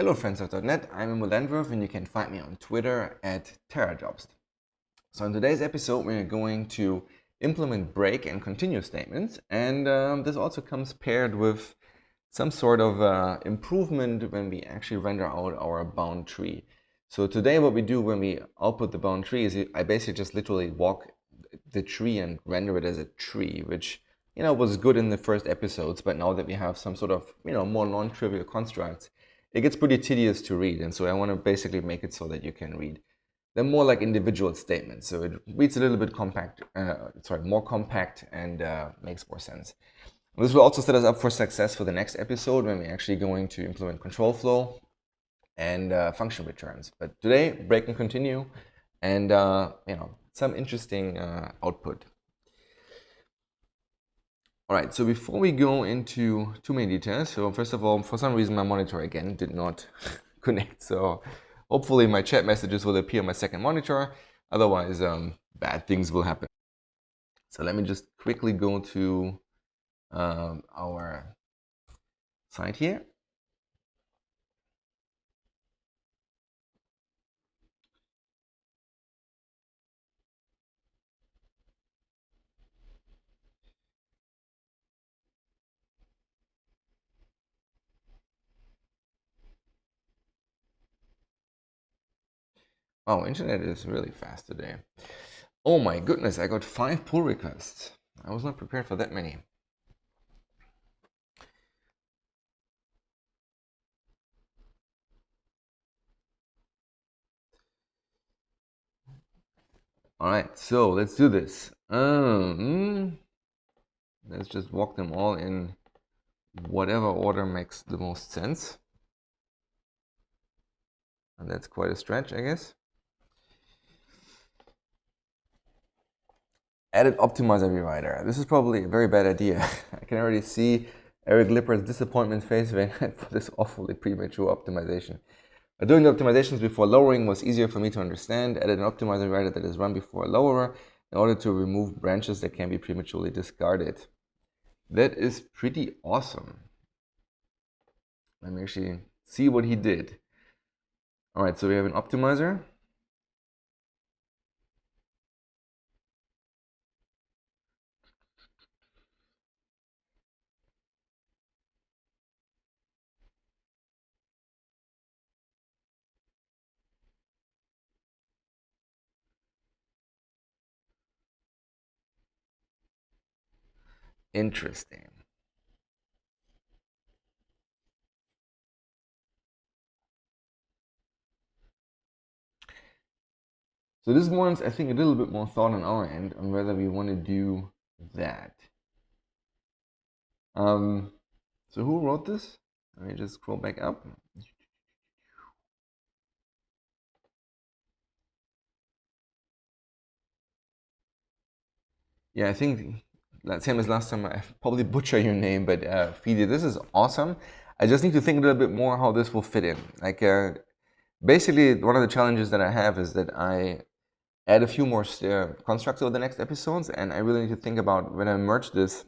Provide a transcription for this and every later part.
Hello friends of .NET, I'm Emil Landrov and you can find me on Twitter at TerraJobst. So in today's episode we're going to implement break and continue statements, and this also comes paired with some sort of improvement when we actually render out our bound tree. So today what we do when we output the bound tree is I basically just literally walk the tree and render it as a tree, which was good in the first episodes, but now that we have some sort of more non-trivial constructs, it gets pretty tedious to read, and so I want to basically make it so that you can read them more like individual statements. So it reads a little bit more compact, and makes more sense. This will also set us up for success for the next episode when we're actually going to implement control flow and function returns. But today, break and continue, and some interesting output. All right, so before we go into too many details, so first of all, for some reason my monitor again did not connect. So hopefully my chat messages will appear on my second monitor. Otherwise, bad things will happen. So let me just quickly go to our site here. Oh, internet is really fast today. Oh my goodness, I got 5 pull requests. I was not prepared for that many. All right, so let's do this. Let's just walk them all in whatever order makes the most sense. And that's quite a stretch, I guess. Added optimizer rewriter. This is probably a very bad idea. I can already see Eric Lippert's disappointment face when I put this awfully premature optimization. Doing the optimizations before lowering was easier for me to understand. Added an optimizer rewriter that is run before a lowerer in order to remove branches that can be prematurely discarded. That is pretty awesome. Let me actually see what he did. All right, so we have an optimizer. Interesting. So this warrants, I think, a little bit more thought on our end on whether we want to do that. So who wrote this? Let me just scroll back up. Yeah, I think same as last time. I probably butcher your name, but Fide, this is awesome. I just need to think a little bit more how this will fit in. Like, basically, one of the challenges that I have is that I add a few more constructs over the next episodes, and I really need to think about when I merge this,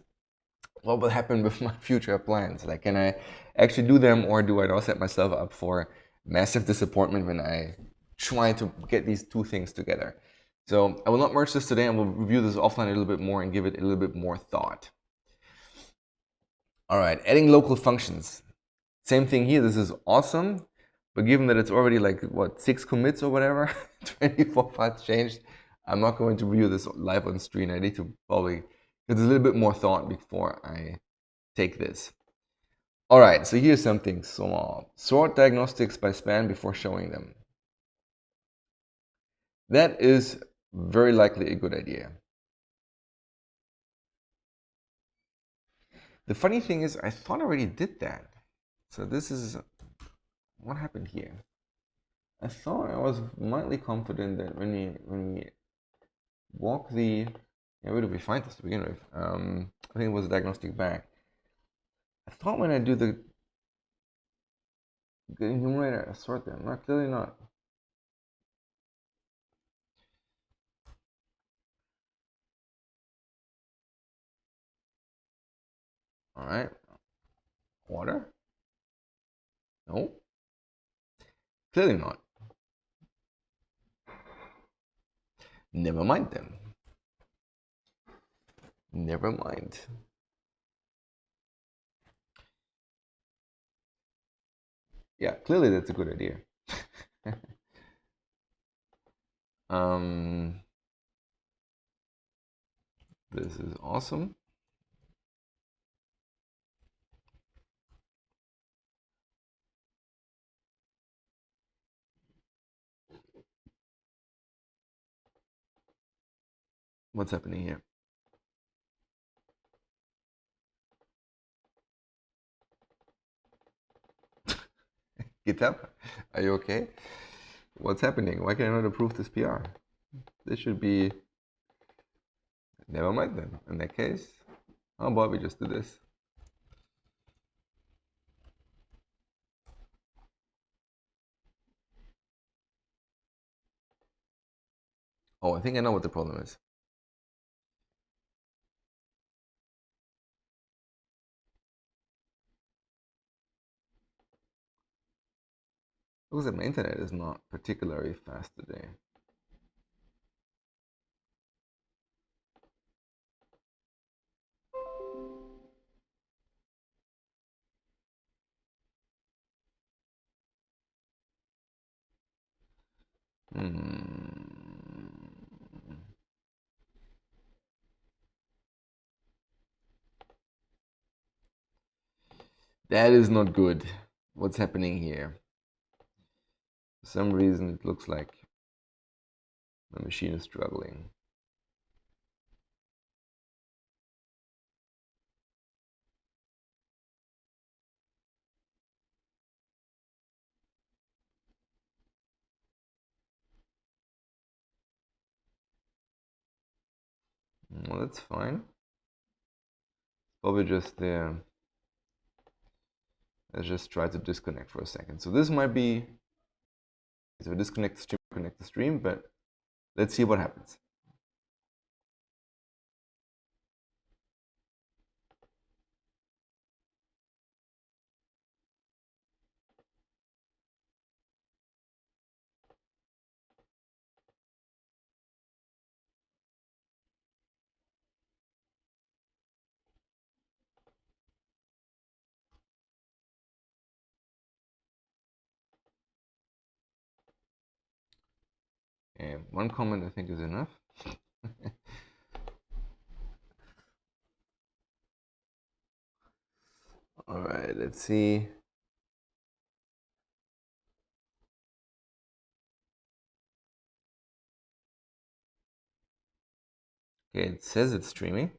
what will happen with my future plans? Like, can I actually do them, or do I now set myself up for massive disappointment when I try to get these two things together? So I will not merge this today, and we'll review this offline a little bit more and give it a little bit more thought. All right, adding local functions. Same thing here, this is awesome, but given that it's already like, what, 6 commits or whatever, 24 files changed, I'm not going to review this live on screen. I need to probably give a little bit more thought before I take this. All right, so here's something small. Sort diagnostics by span before showing them. That is very likely a good idea. The funny thing is, I thought I already did that. So this is what happened here. I thought I was mildly confident that when we walk the, where did we find this to begin with? I think it was a diagnostic back. I thought when I do the enumerator, I sort them. Not clearly not. All right. Water. No. Clearly not. Never mind then. Never mind. Yeah, clearly that's a good idea. This is awesome. What's happening here? GitHub, are you okay? What's happening? Why can I not approve this PR? This should be... Never mind then. In that case, how about we just do this? Oh, I think I know what the problem is. Looks like my internet is not particularly fast today. That is not good. What's happening here? For some reason, it looks like my machine is struggling. Well, that's fine. Probably just there. Let's just try to disconnect for a second. So this might be, so disconnect the stream, connect the stream, but let's see what happens. And one comment I think is enough. All right, let's see. Okay, it says it's streaming.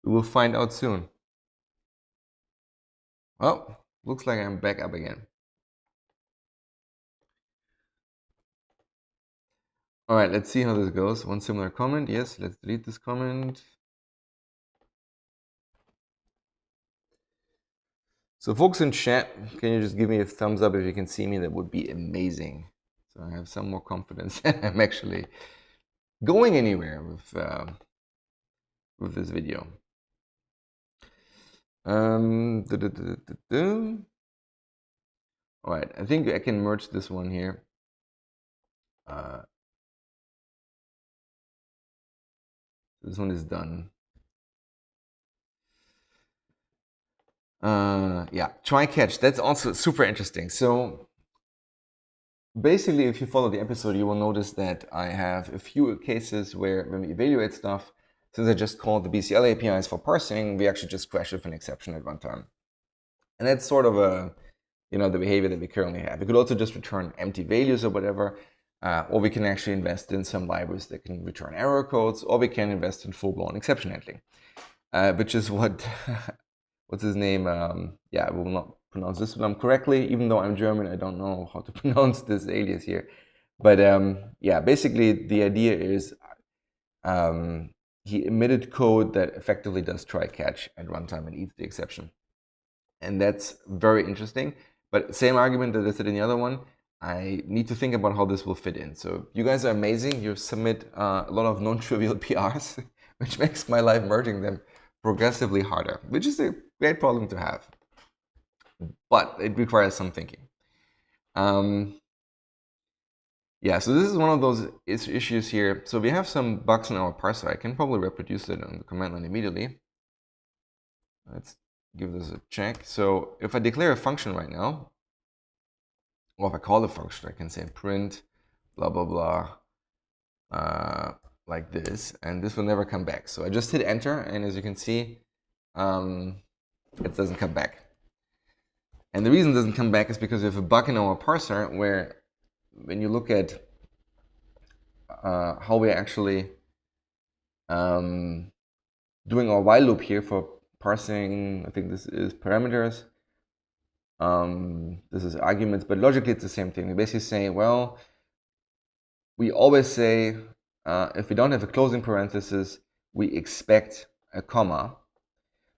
We will find out soon. Well, looks like I'm back up again. All right, let's see how this goes. One similar comment. Yes, let's delete this comment. So folks in chat, can you just give me a thumbs up if you can see me? That would be amazing. So I have some more confidence that I'm actually going anywhere with this video. All right, I think I can merge this one here. This one is done. Yeah, try catch. That's also super interesting. So basically, if you follow the episode, you will notice that I have a few cases where when we evaluate stuff, since I just called the BCL APIs for parsing, we actually just crash with an exception at runtime. And that's sort of the behavior that we currently have. We could also just return empty values or whatever, or we can actually invest in some libraries that can return error codes, or we can invest in full-blown exception handling, which is what, what's his name? Yeah, I will not pronounce this one correctly, even though I'm German, I don't know how to pronounce this alias here. But yeah, basically the idea is he emitted code that effectively does try catch at runtime and eats the exception. And that's very interesting. But same argument that I said in the other one, I need to think about how this will fit in. So you guys are amazing. You submit a lot of non-trivial PRs, which makes my life merging them progressively harder, which is a great problem to have. but it requires some thinking. Yeah, so this is one of those issues here. So we have some bugs in our parser. I can probably reproduce it on the command line immediately. Let's give this a check. So if I declare a function right now, or if I call a function, I can say print blah, blah, blah, like this, and this will never come back. So I just hit enter, and as you can see, it doesn't come back. And the reason it doesn't come back is because we have a bug in our parser where when you look at how we're actually doing our while loop here for parsing, I think this is parameters, this is arguments, but logically it's the same thing. We basically say, well, we always say, if we don't have a closing parenthesis, we expect a comma.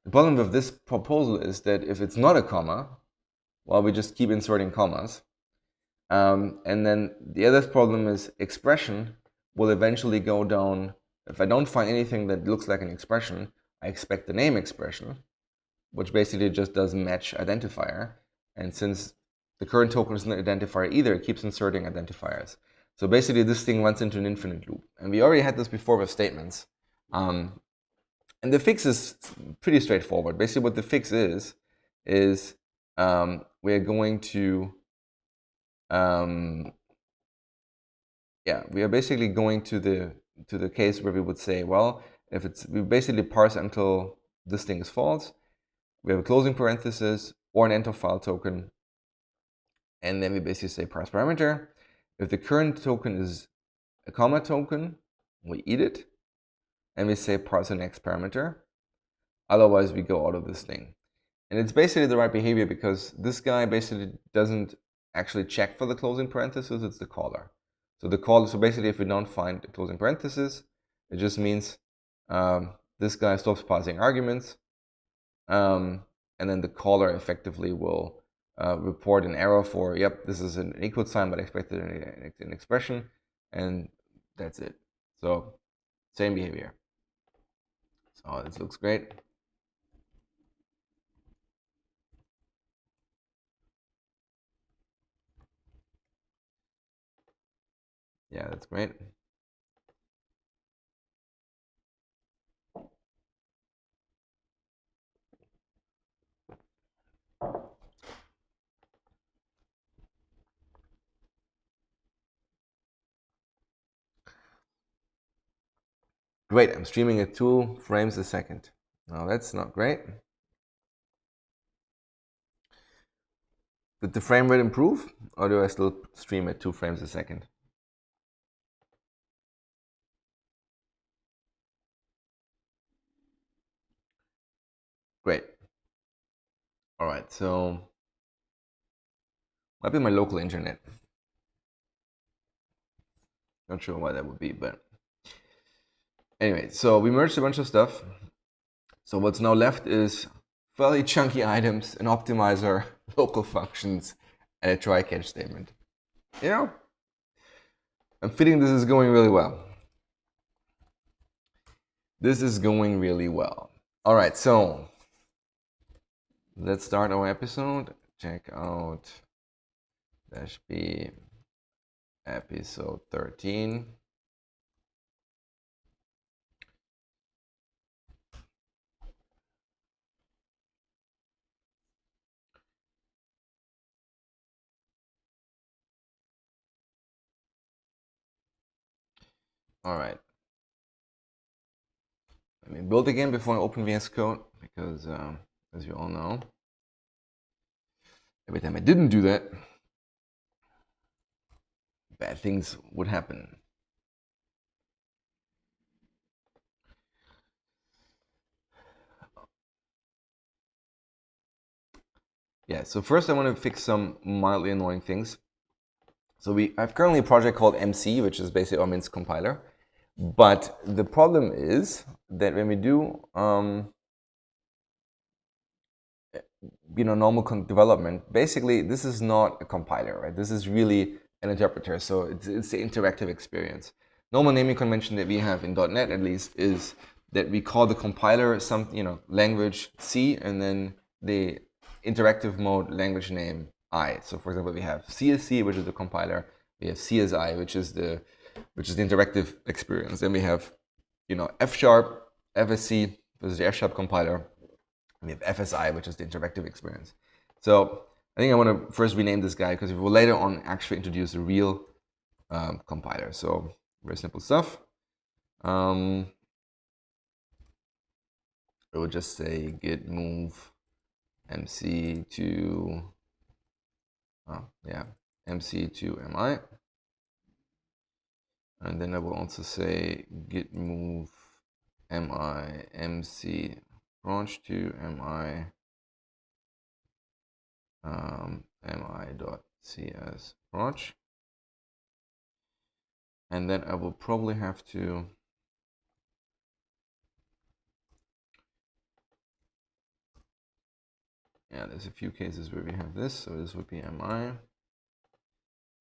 The problem with this proposal is that if it's not a comma, well, we just keep inserting commas. And then the other problem is expression will eventually go down. If I don't find anything that looks like an expression, I expect the name expression, which basically just does match identifier. And since the current token is not an identifier either, it keeps inserting identifiers. So basically this thing runs into an infinite loop. And we already had this before with statements. And the fix is pretty straightforward. Basically what the fix is we're going to, we are basically going to the case where we would say, well, if it's, we basically parse until this thing is false. We have a closing parenthesis or an end of file token. And then we basically say parse parameter. If the current token is a comma token, we eat it. And we say parse the next parameter. Otherwise, we go out of this thing. And it's basically the right behavior because this guy basically doesn't actually check for the closing parenthesis, it's the caller. So the caller, so basically if we don't find a closing parenthesis, it just means this guy stops passing arguments. And then the caller effectively will report an error for, yep, this is an equal sign, but I expected an expression, and that's it. So same behavior. So this looks great. Yeah, that's great. Great, I'm streaming at 2 frames a second. Now that's not great. Did the frame rate improve, or do I still stream at 2 frames a second? Great. All right, so might be my local internet. Not sure why that would be, but anyway, so we merged a bunch of stuff. So what's now left is fairly chunky items, an optimizer, local functions, and a try-catch statement. You know, I'm feeling this is going really well. This is going really well. All right, so let's start our episode. Check out -b episode 13. All right. Let me build again before I open VS Code because, as you all know, every time I didn't do that, bad things would happen. Yeah, so first I want to fix some mildly annoying things. So I have currently a project called MC, which is basically our Minsk compiler. But the problem is that when we do normal development, basically this is not a compiler, right? This is really an interpreter, so it's the interactive experience. Normal naming convention that we have in .NET at least is that we call the compiler some language C, and then the interactive mode language name I. So for example, we have CSC, which is the compiler. We have CSI, which is the interactive experience. Then we have, F sharp, FSC, which is the F sharp compiler. And we have FSI, which is the interactive experience. So I think I want to first rename this guy because we will later on actually introduce a real compiler. So very simple stuff. I will just say git move MC to MC to MI, and then I will also say git move MI MC branch to MI mi.cs branch, and then I will probably have to there's a few cases where we have this. So this would be MI,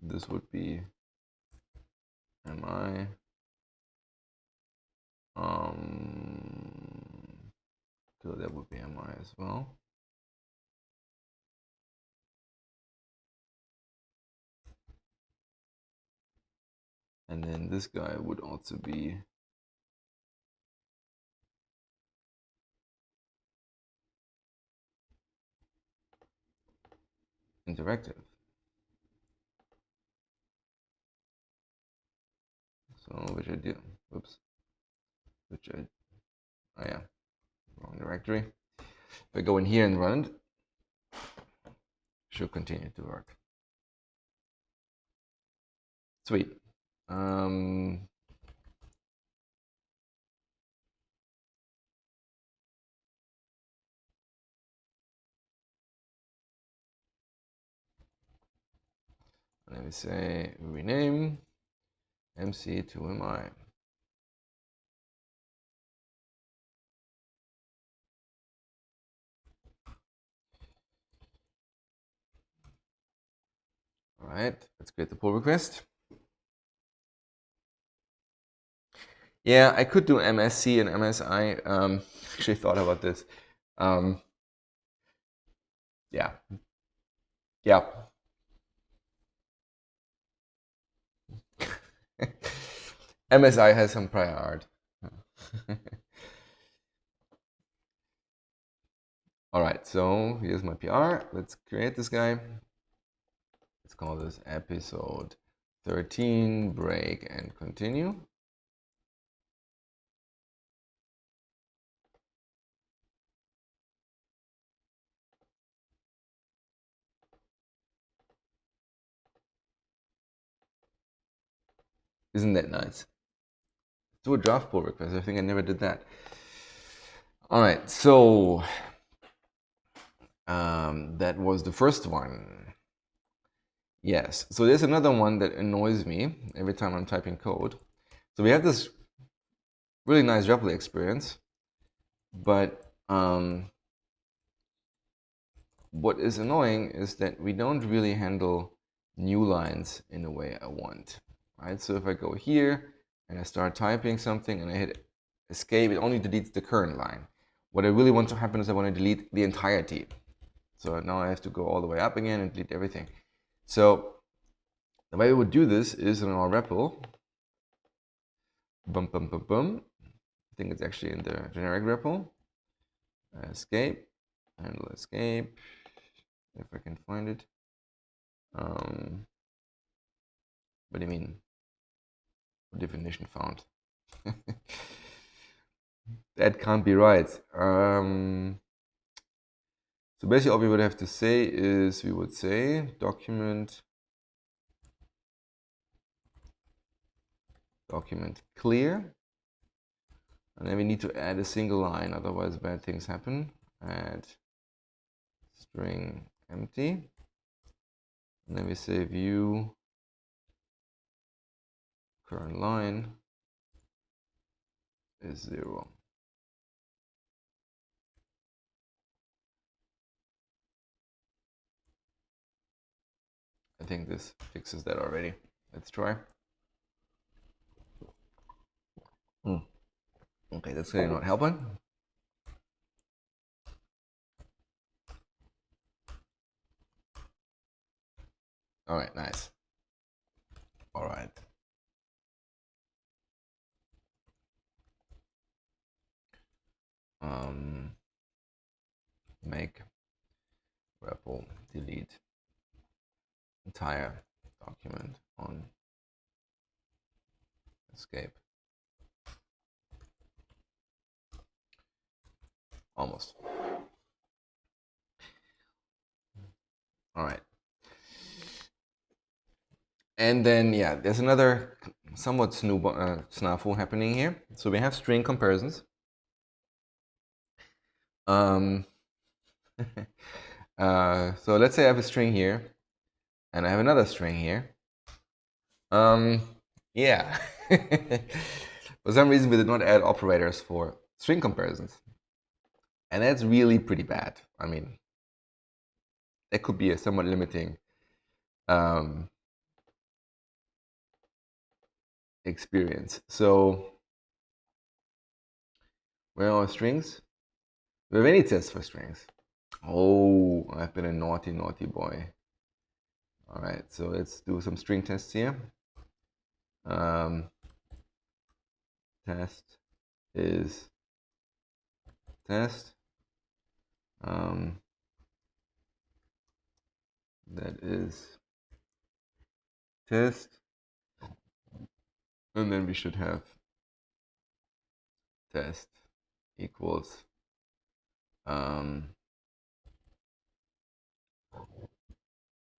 this would be MI, so that would be MI as well. And then this guy would also be interactive. So which I do, wrong directory. If I go in here and run it, should continue to work. Sweet. Let me say rename MC to MI. All right, let's create the pull request. Yeah, I could do MSC and MSI. Actually thought about this. Yeah. MSI has some prior art. All right, so here's my PR. Let's create this guy. Let's call this episode 13, break and continue. Isn't that nice? Do a draft pull request. I think I never did that. All right, so that was the first one. Yes, so there's another one that annoys me every time I'm typing code. So we have this really nice REPL experience, but what is annoying is that we don't really handle new lines in the way I want, right? So if I go here and I start typing something and I hit escape, it only deletes the current line. What I really want to happen is I want to delete the entirety. So now I have to go all the way up again and delete everything. So the way we would do this is in our REPL, I think it's actually in the generic REPL, escape, handle escape, if I can find it. What do you mean? Definition found. That can't be right. So basically all we would have to say is we would say document clear, and then we need to add a single line, otherwise bad things happen. Add string empty, and then we say view current line is 0. I think this fixes that already. Let's try. Okay, that's really not helping. All right, nice. All right. Make REPL delete entire document on escape. Almost. All right. And then, yeah, there's another somewhat snafu happening here. So we have string comparisons. So let's say I have a string here, and I have another string here. Yeah. For some reason, we did not add operators for string comparisons. And that's really pretty bad. I mean, that could be a somewhat limiting experience. So, where are our strings? Do we have any tests for strings? Oh, I've been a naughty, naughty boy. All right, so let's do some string tests here. Test is test. That is test. And then we should have test equals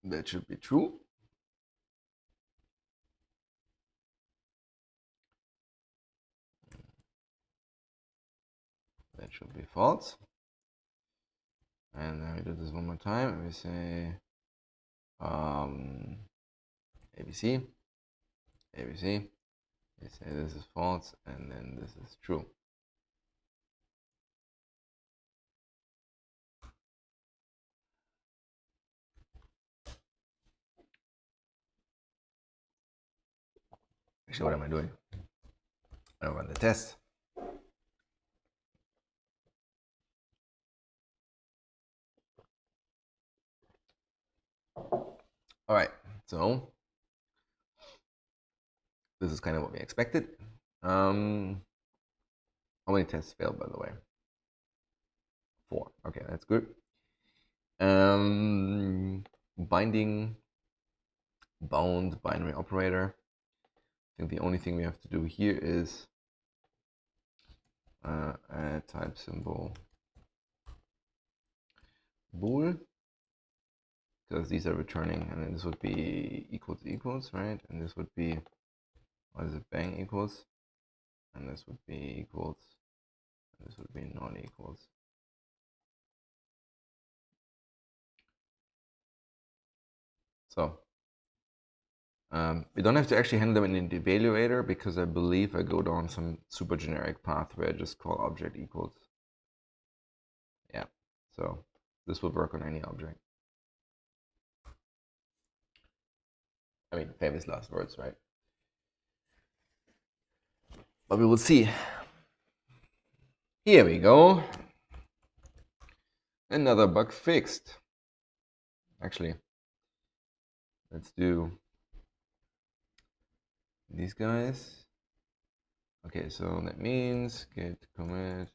that should be true. That should be false. And then we do this one more time and we say ABC, ABC. We say this is false and then this is true. Actually, what am I doing? I run the test. All right, so this is kind of what we expected. How many tests failed, by the way? 4. Okay, that's good. Binding bound binary operator. I think the only thing we have to do here is add type symbol bool, because these are returning, and then this would be equals equals, right? And this would be, what is it, bang equals, and this would be equals, and this would be non-equals. So we don't have to actually handle them in the evaluator, because I believe I go down some super generic path where I just call object equals. Yeah, so this will work on any object. I mean, famous last words, right? But we will see. Here we go. Another bug fixed. Actually, let's do these guys. Okay, so that means git commit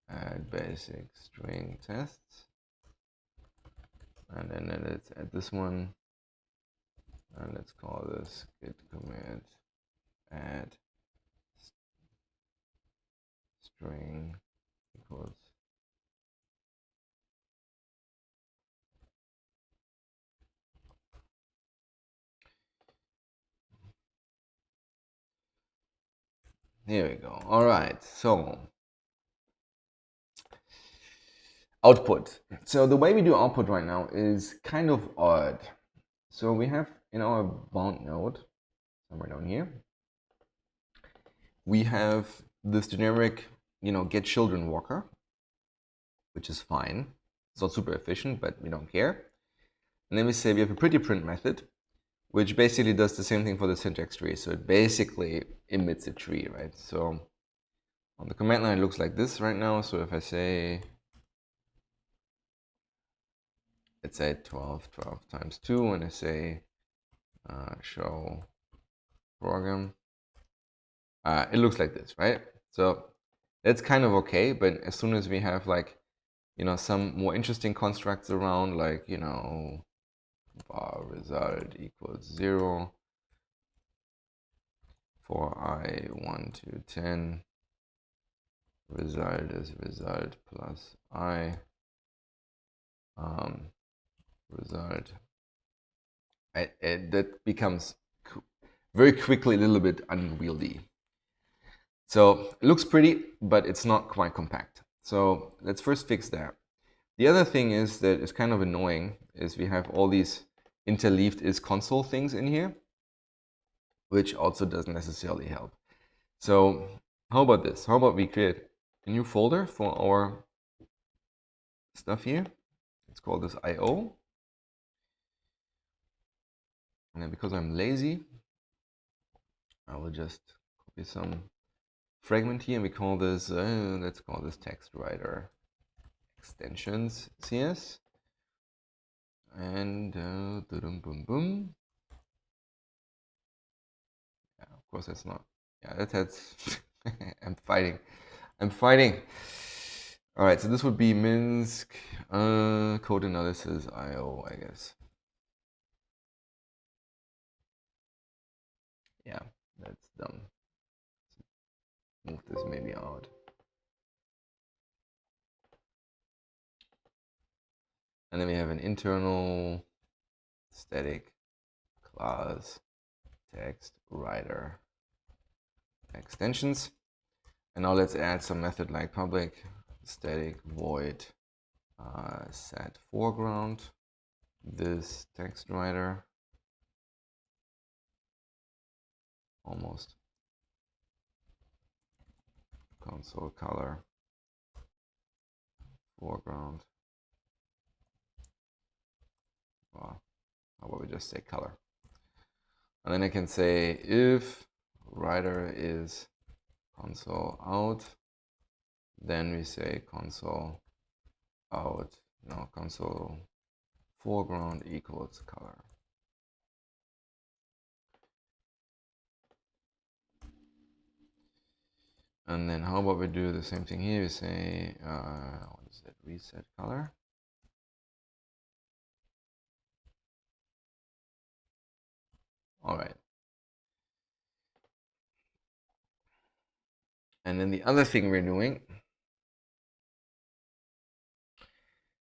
add basic string tests. And then let's add this one. And let's call this git commit add string equals. Here we go. All right, so output. So the way we do output right now is kind of odd. So we have in our bound node, somewhere down here, we have this generic, get children walker, which is fine. It's not super efficient, but we don't care. And then we say we have a pretty print method, which basically does the same thing for the syntax tree. So it basically emits a tree, right? So on the command line, it looks like this right now. So if I say, let's say 12 times 2, and I say show program. It looks like this, right? So that's kind of okay, but as soon as we have like, some more interesting constructs around, like, var result equals 0 for I 1 to 10, result is result plus I, result. That becomes very quickly a little bit unwieldy. So it looks pretty, but it's not quite compact. So let's first fix that. The other thing is that is kind of annoying is we have all these interleaved is console things in here, which also doesn't necessarily help. So how about this? How about we create a new folder for our stuff here? Let's call this IO. And then because I'm lazy, I will just copy some fragment here and we call this, let's call this text writer extensions CS. And boom boom. Yeah, of course that's not. Yeah, that's I'm fighting. All right, so this would be Minsk code analysis IO, I guess. Yeah, that's dumb. Move this maybe out. And then we have an internal static class text writer extensions. And now let's add some method like public static void set foreground this text writer almost console color foreground. Well, how about we just say color? And then I can say if writer is console out, then we say console out, no, console foreground equals color. And then how about we do the same thing here? We say, what is it? Reset color. All right. And then the other thing we're doing,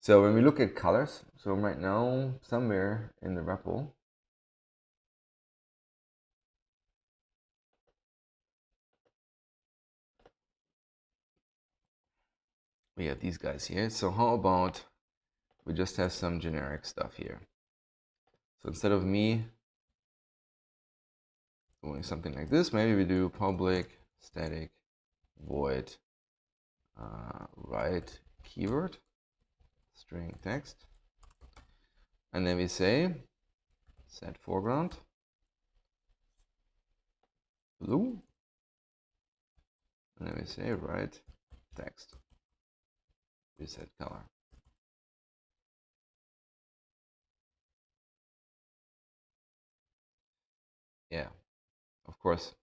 so when we look at colors, so right now somewhere in the REPL, we have these guys here. So how about we just have some generic stuff here? So instead of me doing something like this, maybe we do public static void write keyword string text, and then we say set foreground blue, and then we say write text reset color. Yeah, of course.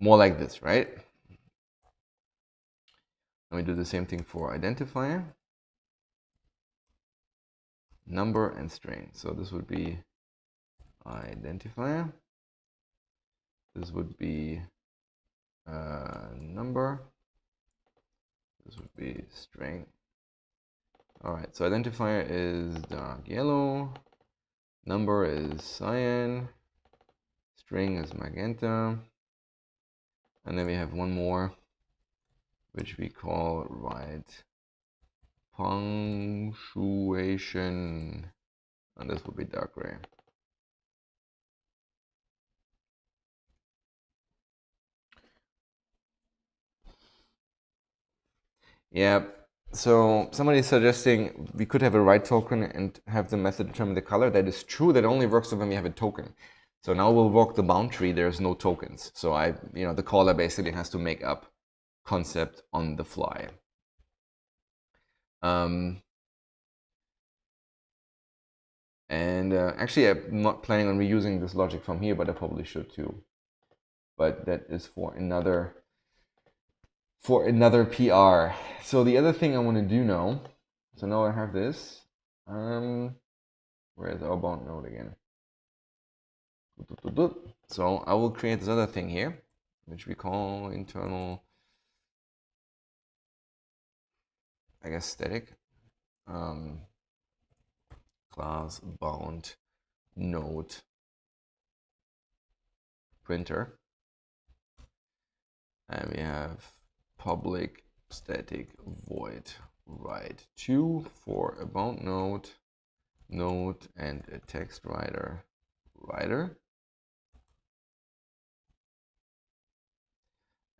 More like this, right? And we do the same thing for identifier, number, and string. So this would be identifier. This would be number. This would be string. All right, so identifier is dark yellow, number is cyan, string is magenta, and then we have one more, which we call write punctuation, and this would be dark gray. Yeah, so somebody is suggesting we could have a write token and have the method determine the color. That is true. That only works when we have a token. So now we'll walk the boundary. There's no tokens. So the caller basically has to make up concept on the fly. Actually, I'm not planning on reusing this logic from here, but I probably should too. But that is for another PR. So the other thing I want to do now, so now I have this. Where is our bound node again? So I will create this other thing here, which we call internal, I guess, static class bound node printer, and we have public static void write to for a bound node and a text writer.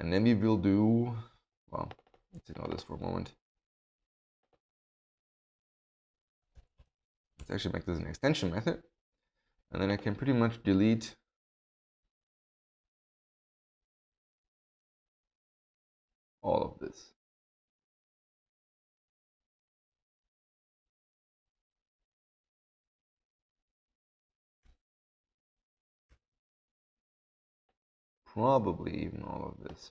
And then we will do, well, let's ignore this for a moment. Let's actually make this an extension method. And then I can pretty much delete all of this. Probably even all of this.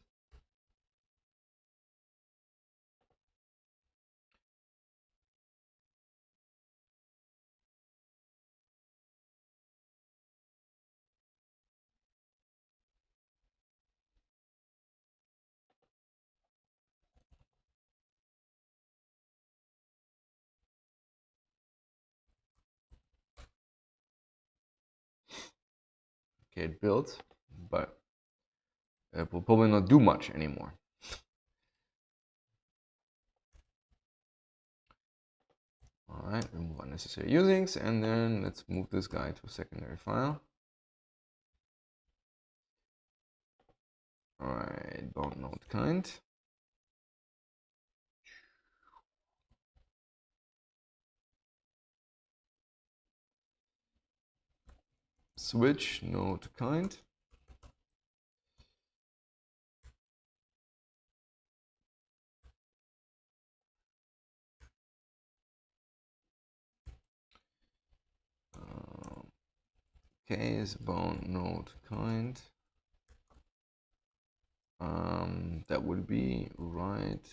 Okay, it builds, but it will probably not do much anymore. All right, remove unnecessary usings, and then let's move this guy to a secondary file. All right, bound node kind. Switch node kind. Case bound node kind. That would be right.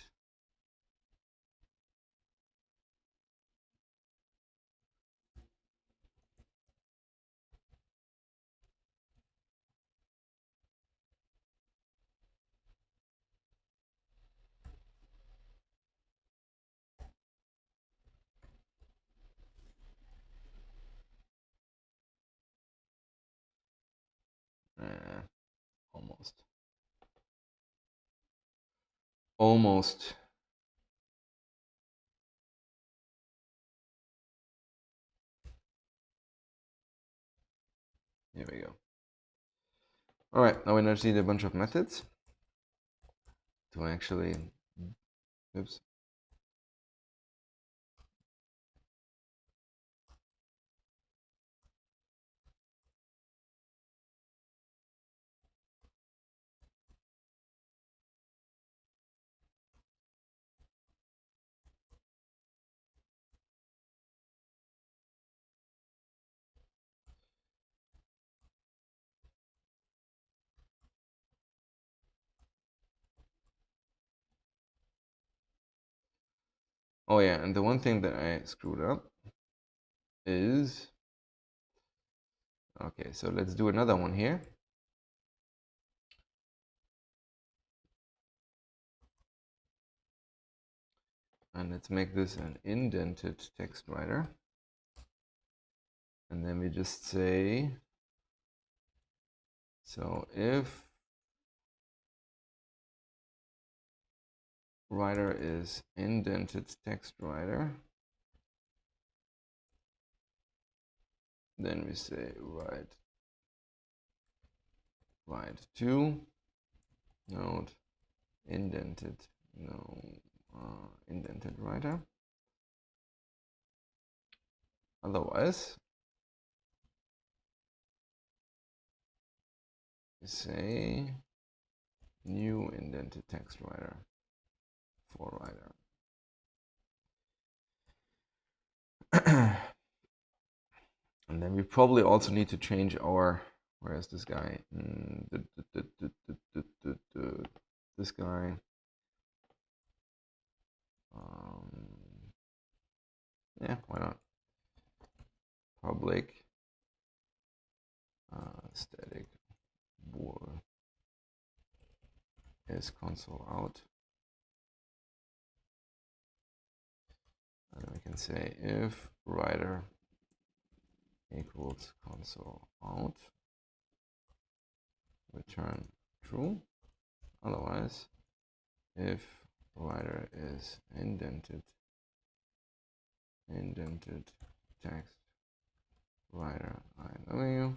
Almost. Almost. Here we go. All right, now we just need a bunch of methods to actually, oops. Oh yeah, and the one thing that I screwed up is, okay, so let's do another one here. And let's make this an indented text writer. And then we just say, so if writer is indented text writer, then we say write to node indented indented writer. Otherwise, we say new indented text writer for writer. And then we probably also need to change our, where is this guy? This guy. Yeah, why not? Public static bool is console out. And we can say if writer equals console out, return true. Otherwise, if writer is indented text writer IW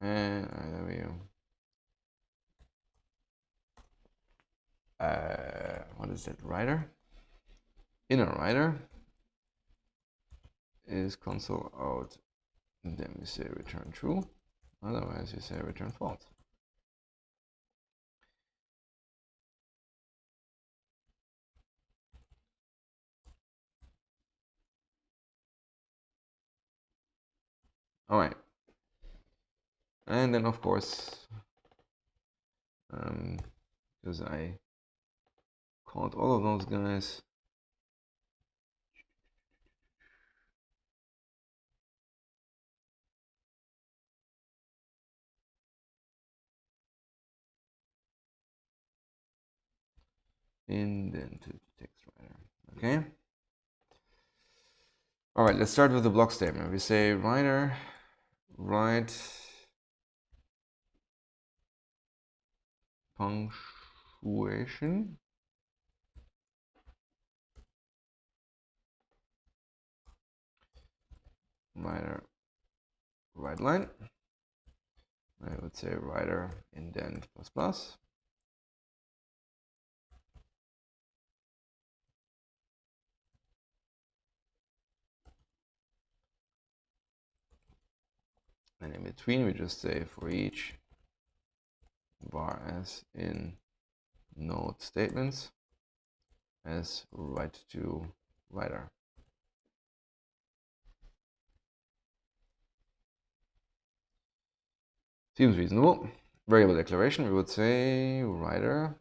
and IW what is that, writer? Inner writer is console out, and then we say return true. Otherwise, we say return false. All right. And then, of course, because I called all of those guys, indented text writer. Okay. All right, let's start with the block statement. We say writer write punctuation writer write line. I would say writer indent plus plus. And in between, we just say for each var as in node statements as write to writer. Seems reasonable. Variable declaration, we would say writer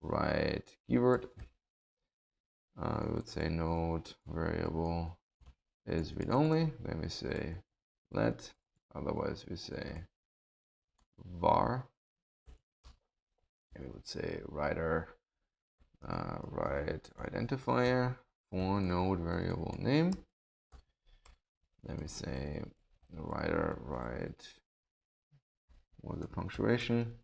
write keyword. We would say node variable is read only. Then we say let. Otherwise, we say var. And we would say writer write identifier for node variable name. Then we say writer write with the punctuation.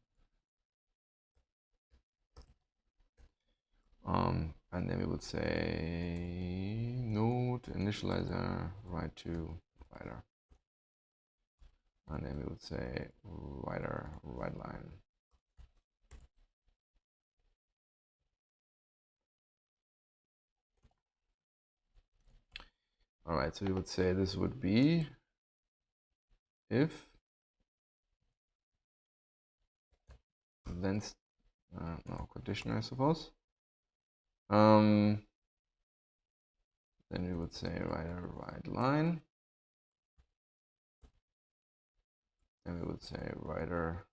And then we would say node initializer write to writer. And then we would say writer write line. All right, so we would say this would be if then no condition, I suppose. Then we would say writer write line, and we would say writer.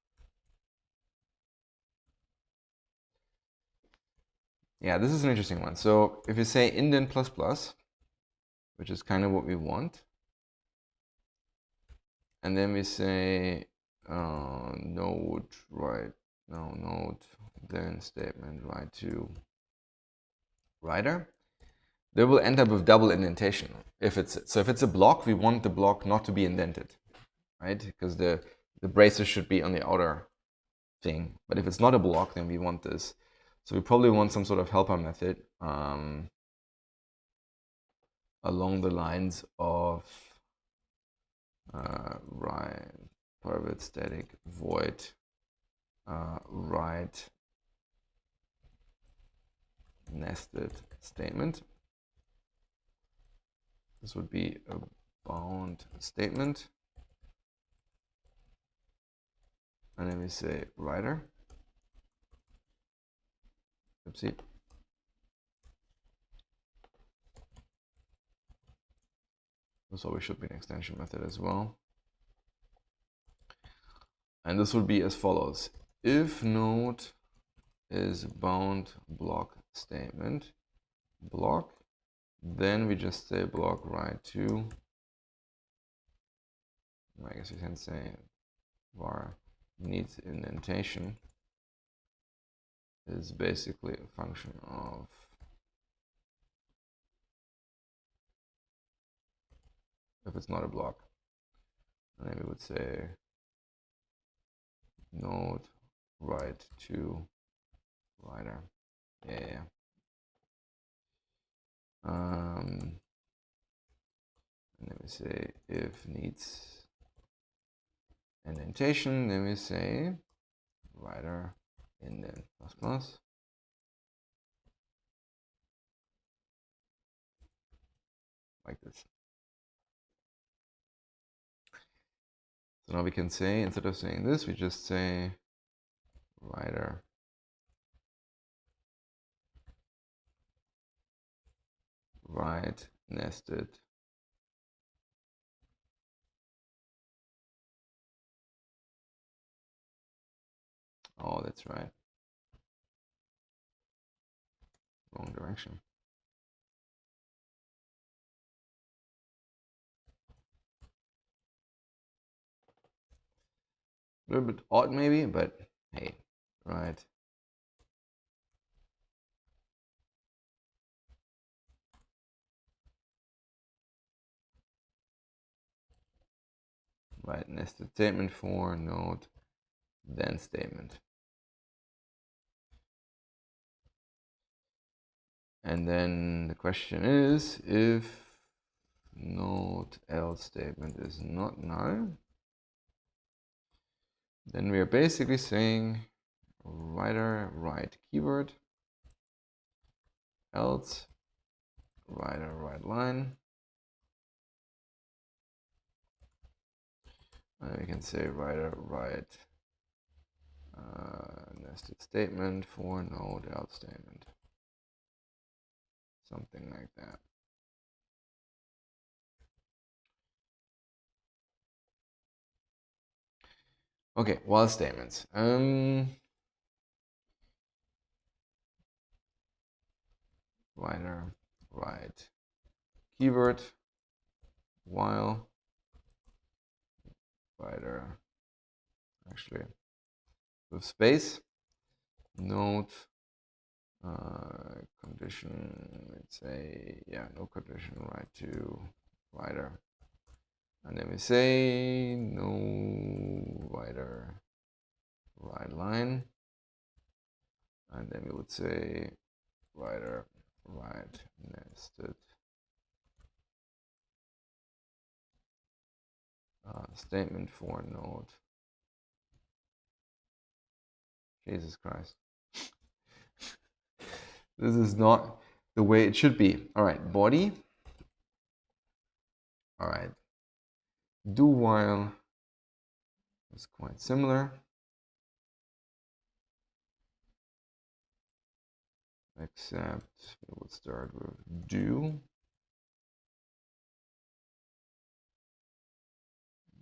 Yeah, this is an interesting one. So if you say indent plus plus, which is kind of what we want, and then we say node write, no node, then statement write to writer, they will end up with double indentation. If it's a block, we want the block not to be indented, right? Because the braces should be on the outer thing. But if it's not a block, then we want this. So we probably want some sort of helper method along the lines of write private static void write nested statement. This would be a bound statement. And then we say writer. Oopsie. This always should be an extension method as well. And this would be as follows. If node is bound block statement, block, then we just say block write to, I guess we can say var needs indentation is basically a function of if it's not a block. And then we would say node write to writer. Yeah. And then we say if needs indentation, then we say writer indent plus plus. Like this. So now we can say, instead of saying this, we just say writer write nested oh, that's right, wrong direction. A little bit odd maybe, but hey, right. Right, nested statement for node then statement. And then the question is, if node else statement is not null, then we are basically saying writer write keyword else writer write line, and we can say writer write nested statement for node else statement, something like that. Okay, while statements. Writer write keyword while writer, actually with space, node condition, let's say, yeah, no condition, write to writer, and then we say no writer write line, and then we would say writer write nested statement for node. Jesus Christ. This is not the way it should be. All right, body. All right. Do while is quite similar. Except we would start with do,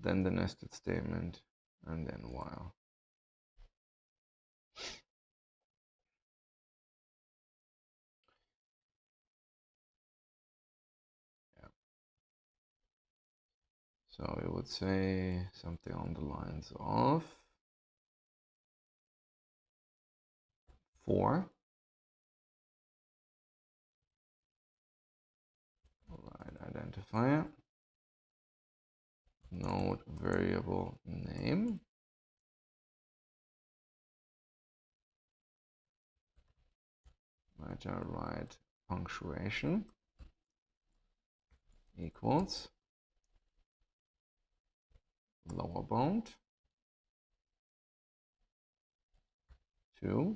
then the nested statement, and then while. Yeah. So we would say something on the lines of for right identifier, node variable name, write punctuation equals lower bound to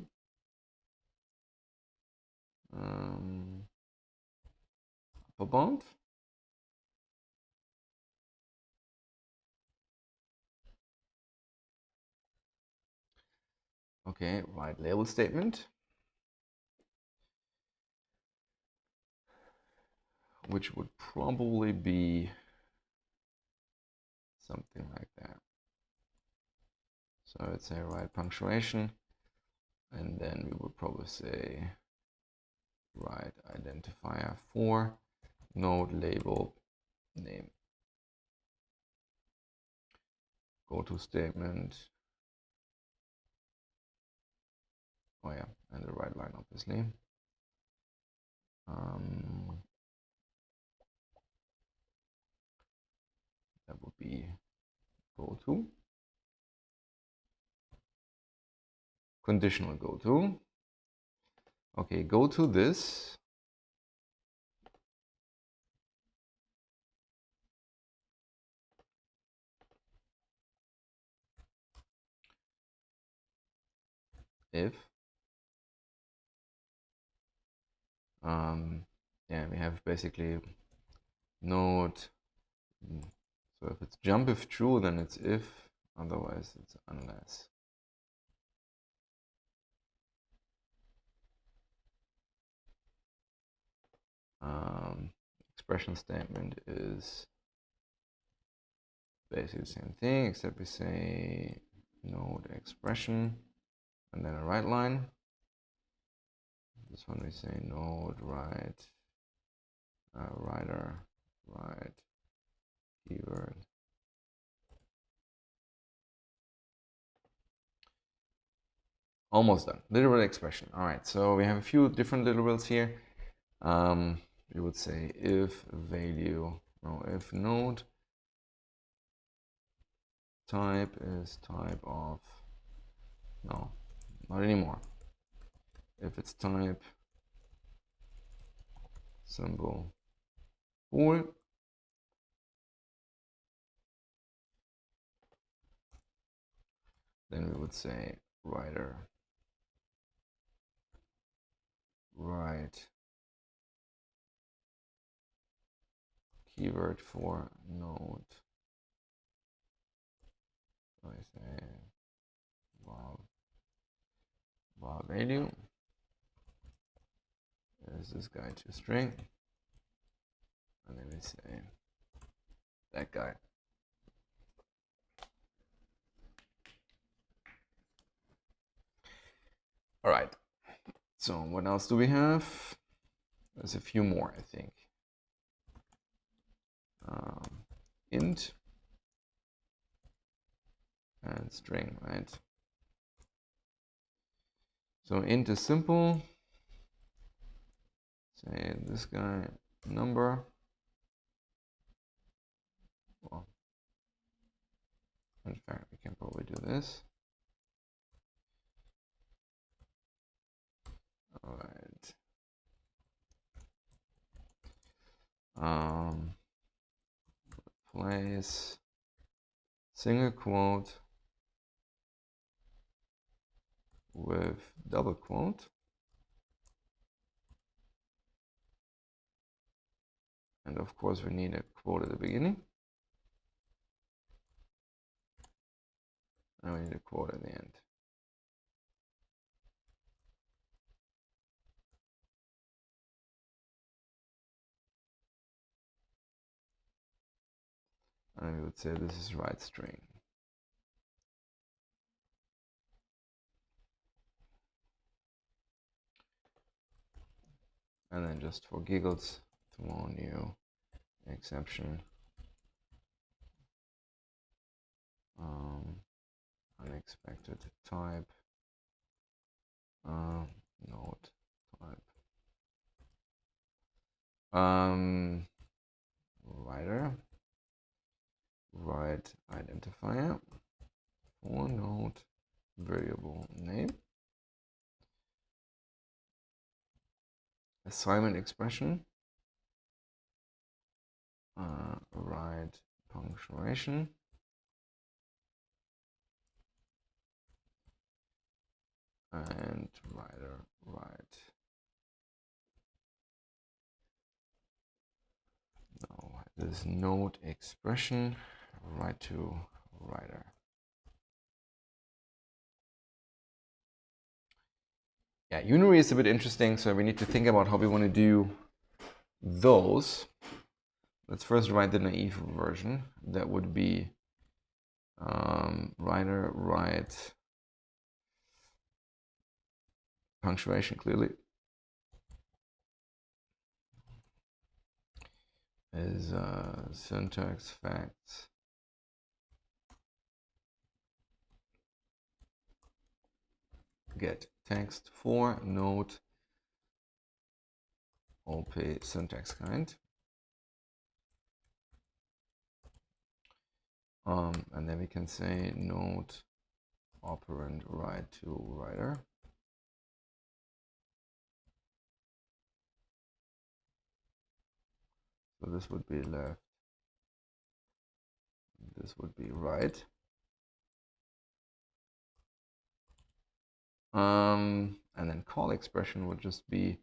upper bound. Okay, write label statement which would probably be something like that. So I would say write punctuation, and then we would probably say write identifier for node label name. Go to statement. Oh yeah, and the right line obviously. That would be go to. Conditional go to. Okay, go to this. If yeah, we have basically node. So if it's jump if true, then it's if, otherwise it's unless. Expression statement is basically the same thing, except we say node expression and then a write line. This one we say node write writer write keyword. Almost done. Literal expression. All right, so we have a few different literals here. We would say if value, no, if node type is type of, no, not anymore. If it's type symbol bool, then we would say writer write keyword for node. So I say var value is this guy to string, and then we say that guy. All right. So what else do we have? There's a few more, I think. Int and string, right? So int is simple. Say this guy number. Well, in fact, we can probably do this. All right. Place single quote with double quote. And of course, we need a quote at the beginning. And we need a quote at the end. And we would say this is write string. And then just for giggles, throw a new exception. Unexpected type. Node type. Writer. Write identifier for node variable name. Assignment expression. Write punctuation. And writer write. No, this node expression write to writer. Yeah, unary is a bit interesting, so we need to think about how we want to do those, let's first write the naive version. That would be writer, write, punctuation clearly is syntax facts get text for node op syntax kind. And then we can say node operand write to writer. So this would be left, this would be right. And then call expression would just be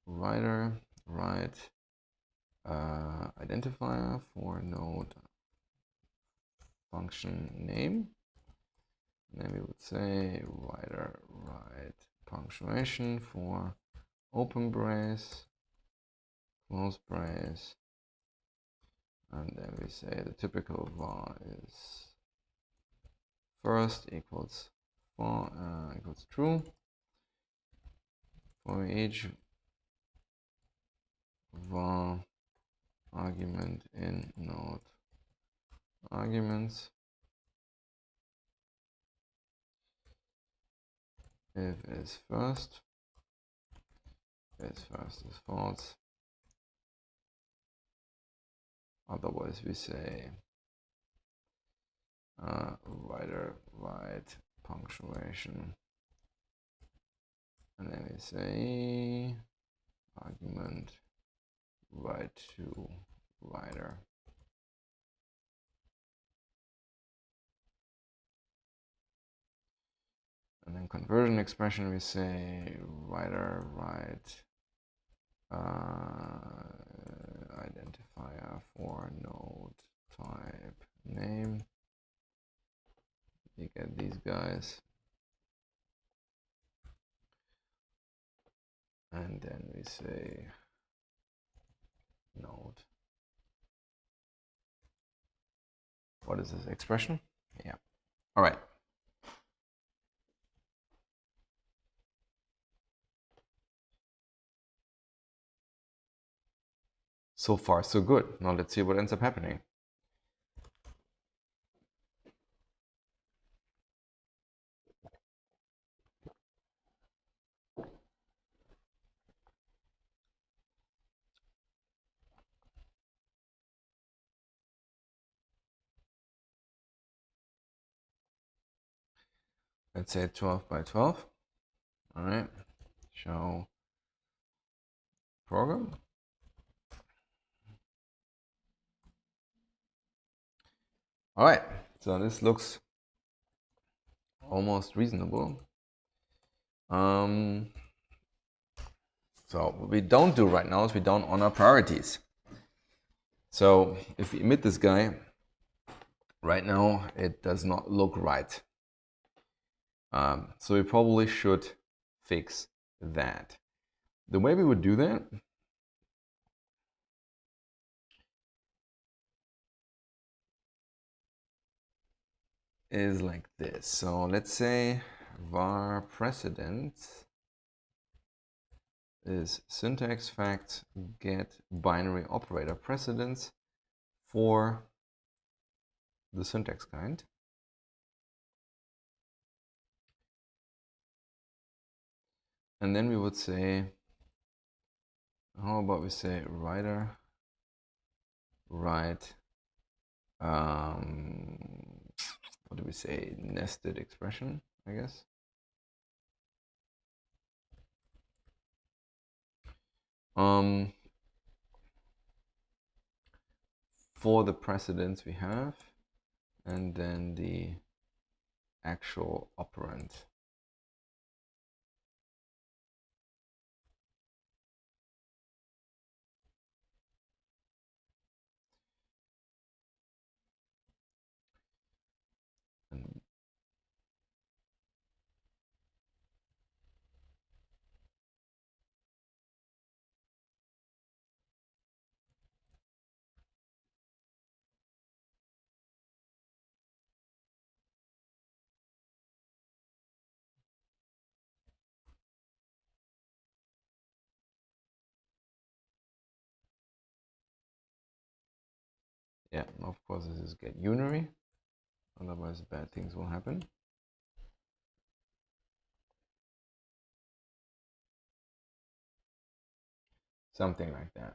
writer write identifier for node function name. And then we would say writer write punctuation for open brace, close brace, and then we say the typical var is first equals equals true for each var argument in node arguments. If is first is false. Otherwise we say writer write punctuation, and then we say argument write to writer. And then conversion expression we say writer write identifier for node type name. You get these guys, and then we say node. What is this expression? Yeah. All right. So far, so good. Now let's see what ends up happening. Let's say 12 by 12. All right. Show program. All right. So this looks almost reasonable. So what we don't do right now is we don't honor priorities. So if we emit this guy, right now it does not look right. So we probably should fix that. The way we would do that is like this. So let's say var precedence is syntax facts get binary operator precedence for the syntax kind. And then we would say, how about we say writer write what do we say, nested expression, I guess. For the precedence we have, and then the actual operand. And Yeah, of course this is get unary, otherwise bad things will happen. Something like that.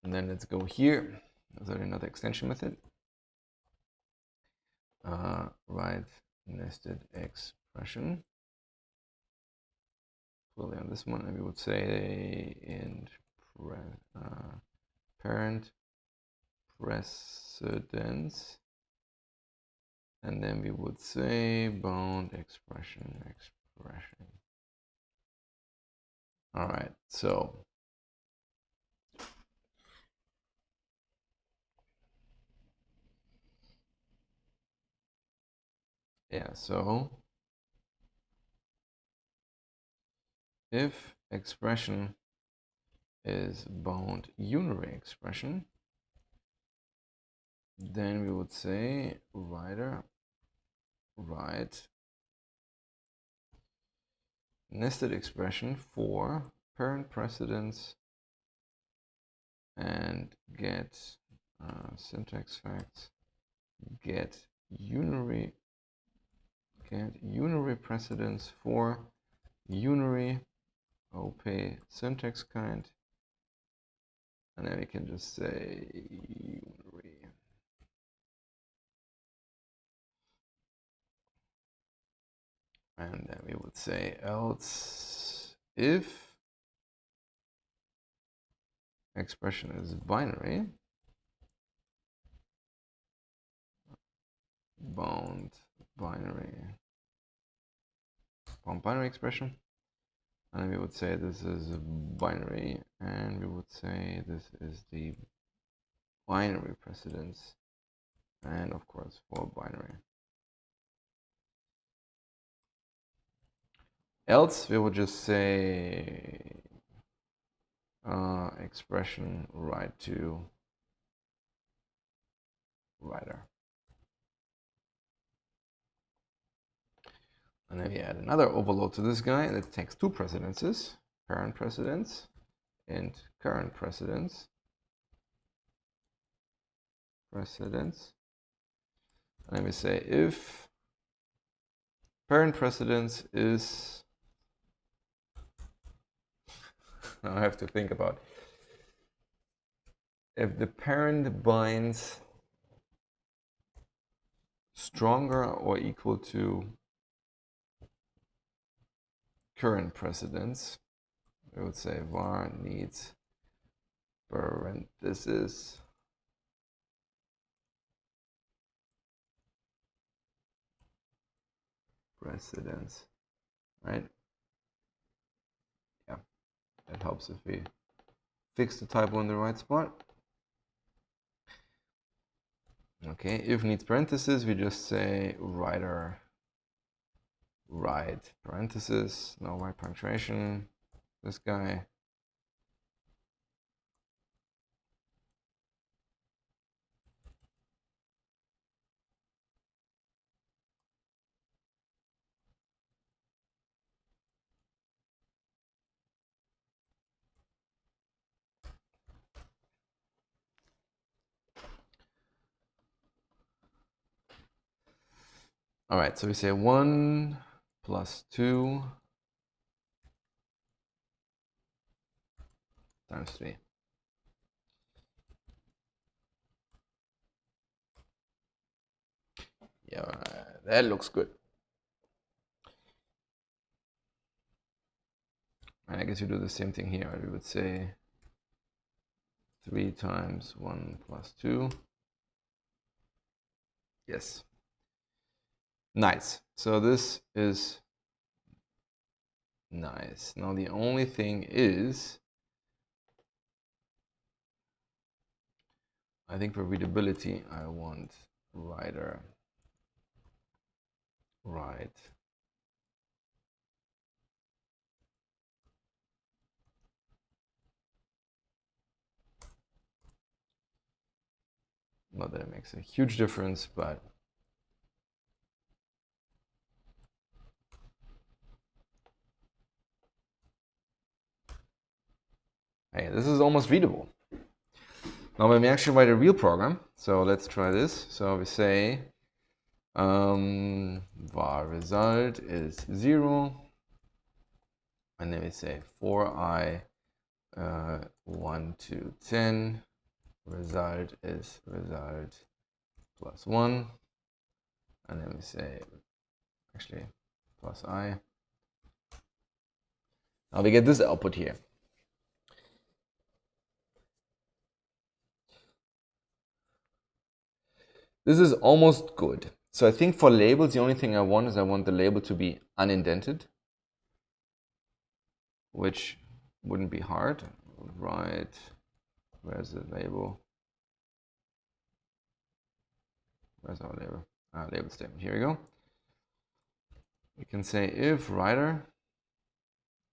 And then let's go here. Is there another extension method? Write nested expression. Fully on this one, and we would say int parent precedence, and then we would say bound expression. All right, so yeah, so if expression is bound unary expression, then we would say write nested expression for parent precedence and get syntax facts, get unary precedence for unary op syntax kind, and then we can just say unary. And then we would say else if expression is binary, bound binary expression, and then we would say this is binary, and we would say this is the binary precedence, and of course for binary. Else we would just say expression write to writer. And then we add another overload to this guy that takes two precedences, parent precedence and current precedence. And then we say if parent precedence is, I have to think about, if the parent binds stronger or equal to current precedence, we would say var needs parenthesis precedence, right? Yeah, that helps if we fix the typo in the right spot. Okay, if needs parentheses, we just say writer write parentheses, no white punctuation, this guy. All right, so we say 1 plus 2 times 3. Yeah, that looks good. And I guess we do the same thing here. We would say 3 times 1 plus 2. Yes. Nice. So this is nice. Now the only thing is, I think for readability, I want writer write. Not that it makes a huge difference, but hey, this is almost readable. Now when we actually write a real program, so let's try this. So we say var result is 0, and then we say for I 1 to 10, result is result plus 1, and then we say actually plus I. Now we get this output here. This is almost good. So I think for labels, the only thing I want is I want the label to be unindented, which wouldn't be hard. Right, where's the label? Where's our label? Label statement, here we go. We can say if writer,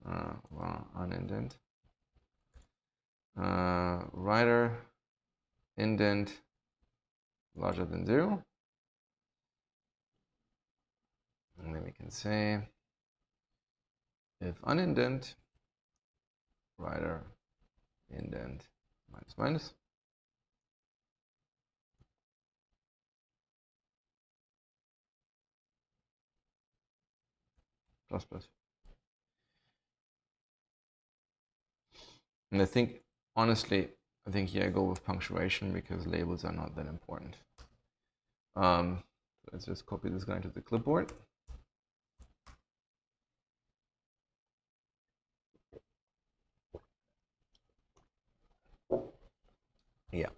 well, unindent, writer indent larger than 0. And then we can say if unindent, writer indent minus minus. Plus plus. And I think, honestly, I think here I go with punctuation because labels are not that important. Let's just copy this guy to the clipboard. Yeah.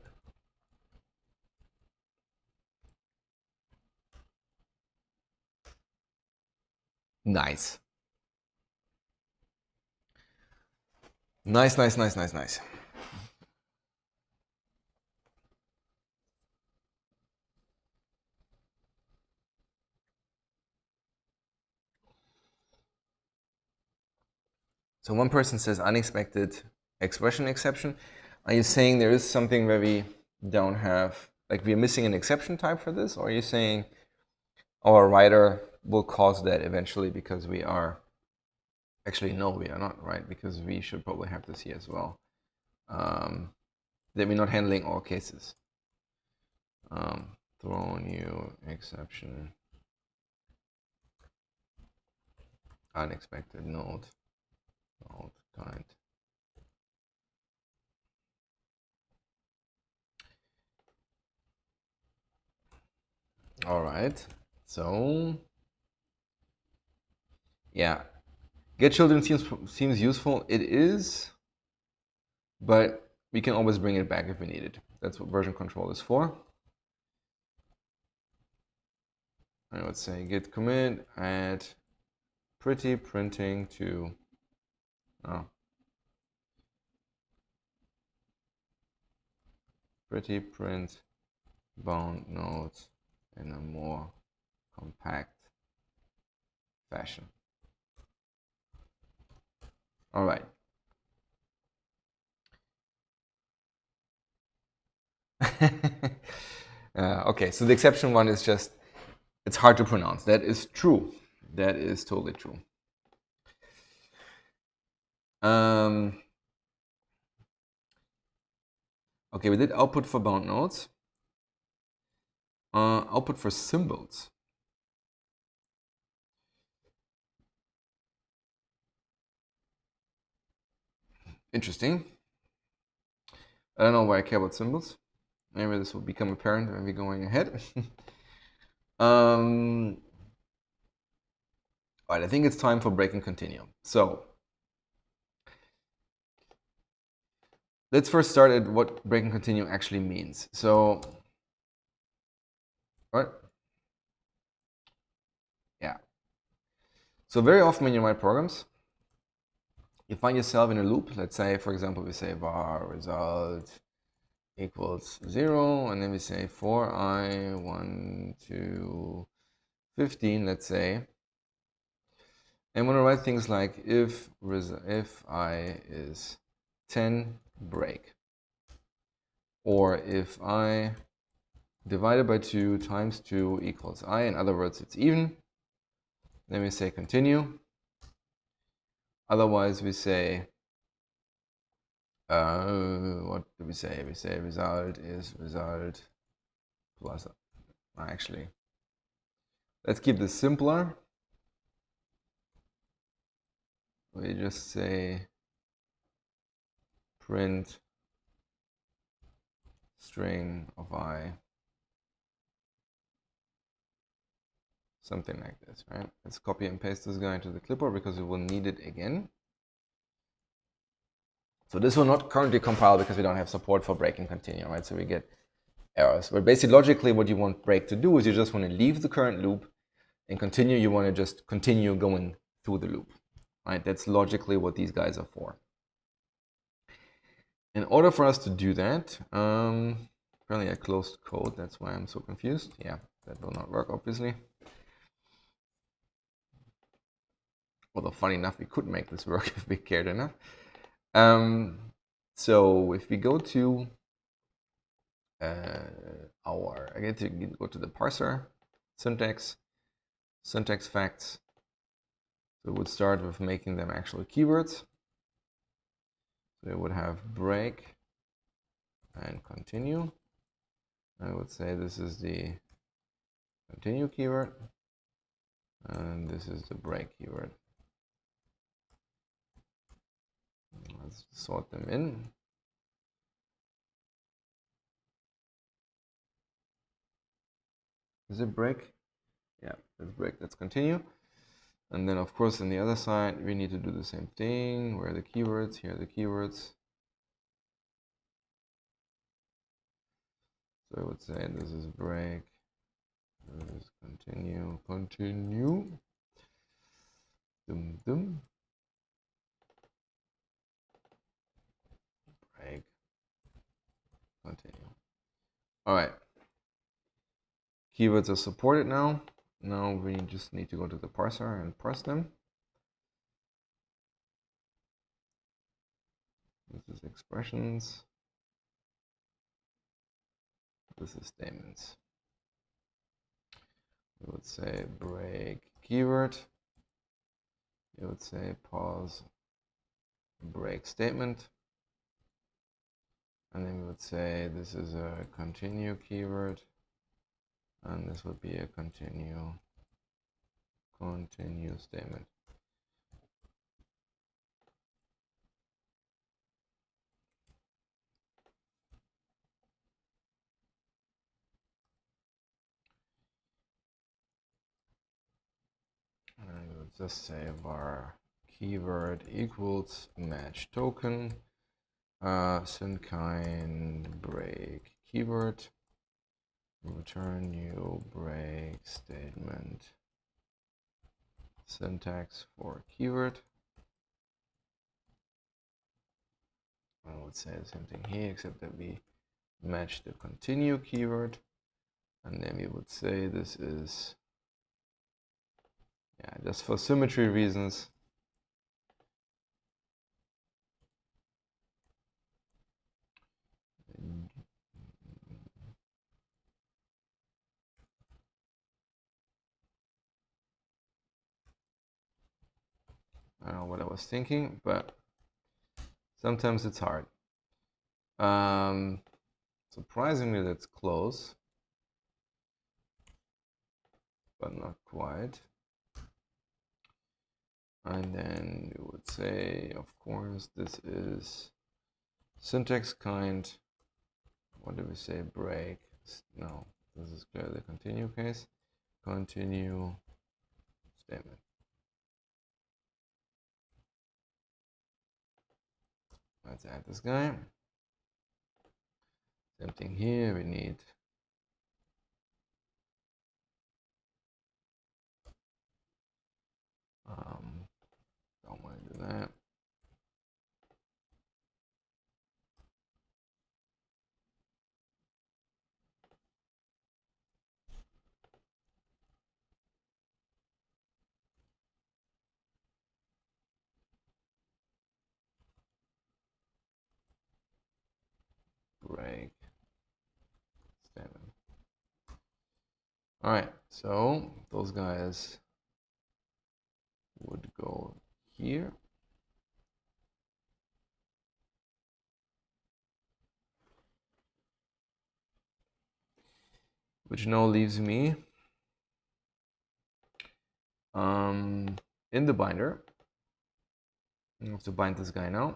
Nice. Nice, nice, nice, nice, nice. So one person says unexpected expression exception. Are you saying there is something where we don't have, like we're missing an exception type for this? Or are you saying our writer will cause that eventually because we are, actually no, we are not, right? Because we should probably have this here as well. That we're not handling all cases. Throw new exception, unexpected node kind. All right, so yeah, get children seems useful. It is, but we can always bring it back if we need it. That's what version control is for. And let's say git commit add pretty printing to pretty print bound nodes in a more compact fashion. All right. Okay, so the exception one is just, it's hard to pronounce. That is true. That is totally true. Okay, we did output for bound nodes. Output for symbols. Interesting. I don't know why I care about symbols. Maybe this will become apparent when we're going ahead. All right, I think it's time for break and continue. So let's first start at what break and continue actually means. So, right? Yeah. So very often when you write programs, you find yourself in a loop. Let's say, for example, we say var result equals 0, and then we say for I 1 to 15, let's say. And when I write things like if I is 10, break. Or if I divided by 2 times 2 equals I, in other words, it's even. Then we say continue. Otherwise, we say What do we say? We say result is result plus. Actually, let's keep this simpler. We just say print string of I, something like this, right? Let's copy and paste this guy into the clipboard because we will need it again. So this will not currently compile because we don't have support for break and continue, right? So we get errors. But basically, logically, what you want break to do is you just want to leave the current loop, and continue, you want to just continue going through the loop, right? That's logically what these guys are for. In order for us to do that, apparently I closed code, that's why I'm so confused. Yeah, that will not work, obviously. Although, funny enough, we could make this work if we cared enough. So if we go to I get to go to the parser, syntax facts. So we would start with making them actual keywords. So we would have break and continue. I would say this is the continue keyword, and this is the break keyword. Let's sort them in. Is it break? Yeah, that's break, that's continue. And then, of course, on the other side, we need to do the same thing. Where are the keywords? Here are the keywords. So I would say this is break, this is continue, continue. Dum dum. Break, continue. All right. Keywords are supported now. Now we just need to go to the parser and parse them. This is expressions. This is statements. We would say break keyword. You would say pause break statement. And then we would say this is a continue keyword. And this would be a continue statement. And I would just say var keyword equals match token, synkind break keyword, return new break statement, syntax for keyword. I would say the same thing here, except that we match the continue keyword, and then we would say this is, yeah, just for symmetry reasons, I don't know what I was thinking, but sometimes it's hard. Surprisingly, that's close, but not quite. And then we would say, of course, this is syntax kind. What do we say? Break. No, this is clearly the continue case. Continue statement. Let's add this guy. Same thing here. We need don't want to do that. Break statement. All right, so those guys would go here. which now leaves me in the binder. I have to bind this guy now.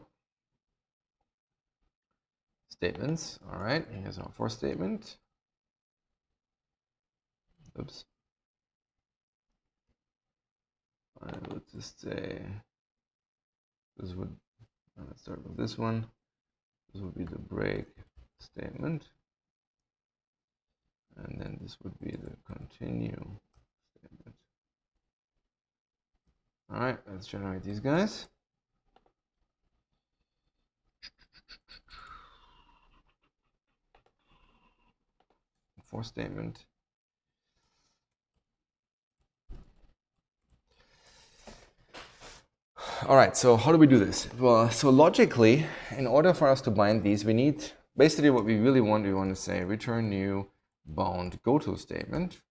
Statements. All right, here's our for statement. Oops. I would just say this would, let's start with this one. This would be the break statement. And then this would be the continue statement. All right, let's generate these guys. For statement. All right, so how do we do this? Well, so logically, in order for us to bind these, we need, basically what we really want, we want to say return new bound goto statement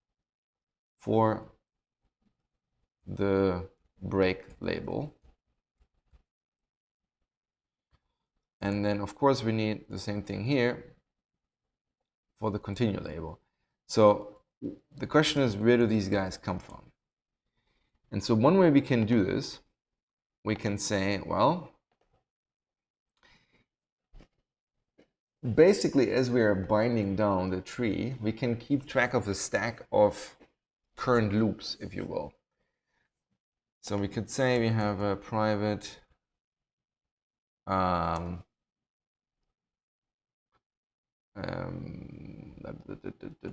for the break label. And then of course we need the same thing here for the continue label. So the question is, where do these guys come from? And so one way we can do this, we can say, well, basically as we are binding down the tree, we can keep track of the stack of current loops, if you will. So we could say we have a private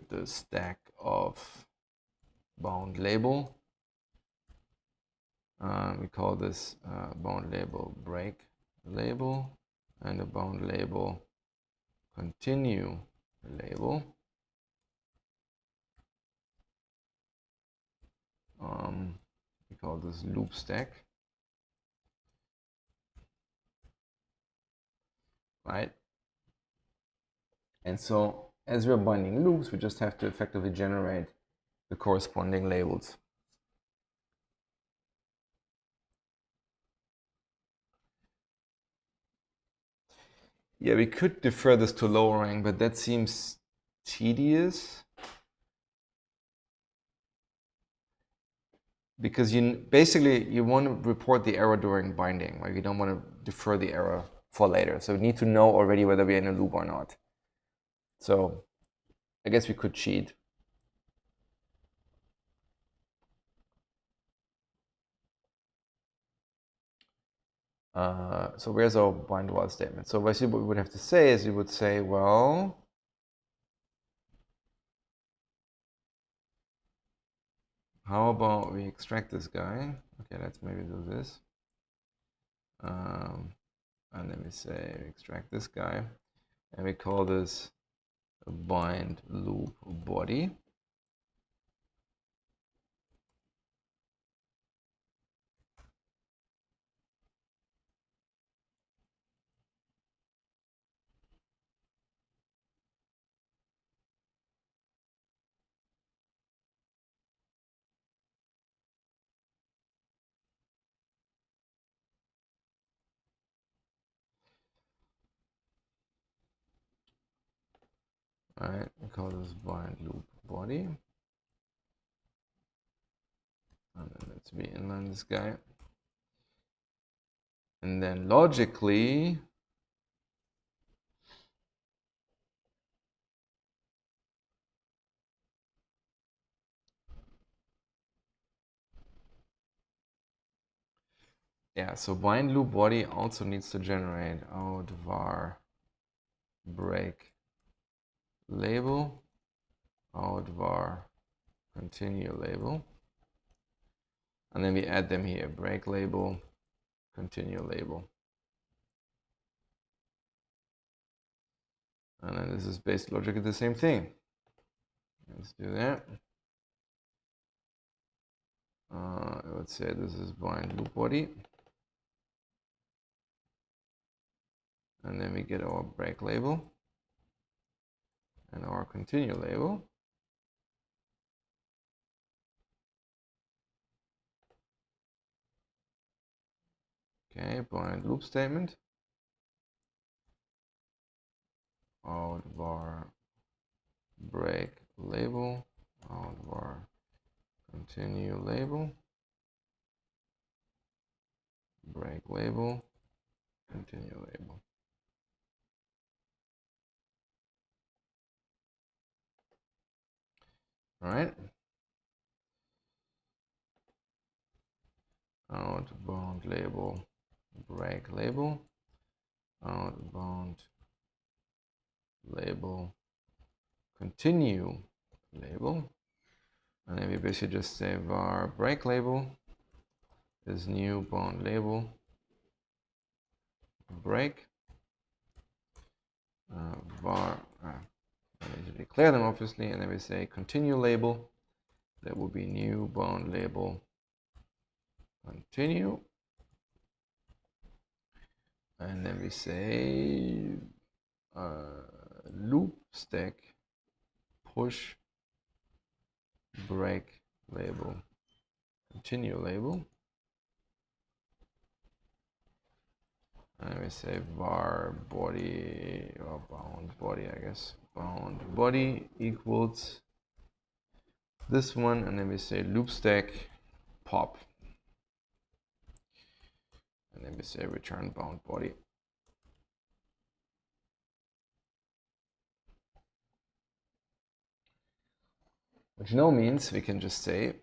the stack of bound label. We call this bound label break label, and a bound label continue label. We call this loop stack, right? And so as we're binding loops, we just have to effectively generate the corresponding labels. Yeah, we could defer this to lowering, but that seems tedious. Because you want to report the error during binding, right? You don't want to defer the error for later. So we need to know already whether we're in a loop or not. So I guess we could cheat. So where's our bind while statement? So basically what we would have to say is, we would say, well, how about we extract this guy? Okay, let's maybe do this. And then we say extract this guy, and we call this a bind loop body. Right, we call this bind loop body. And then let's be inline this guy. And then logically, yeah, so bind loop body also needs to generate out var break label, out var continue label. And then we add them here, break label, continue label. And then this is based logically the same thing. Let's do that. Let's say this is bind loop body. And then we get our break label and our continue label. Okay, bind loop statement. Out var break label, bound var continue label, break label, continue label. All right. Outbound label, break label, outbound label, continue label, and then we basically just say var break label is new bound label break, var, I need to declare them obviously, and then we say continue label, that will be new bound label continue, and then we say loop stack push break label continue label, and we say var body, or bound body, I guess, bound body equals this one, and then we say loop stack pop, and then we say return bound body. Which now means we can just say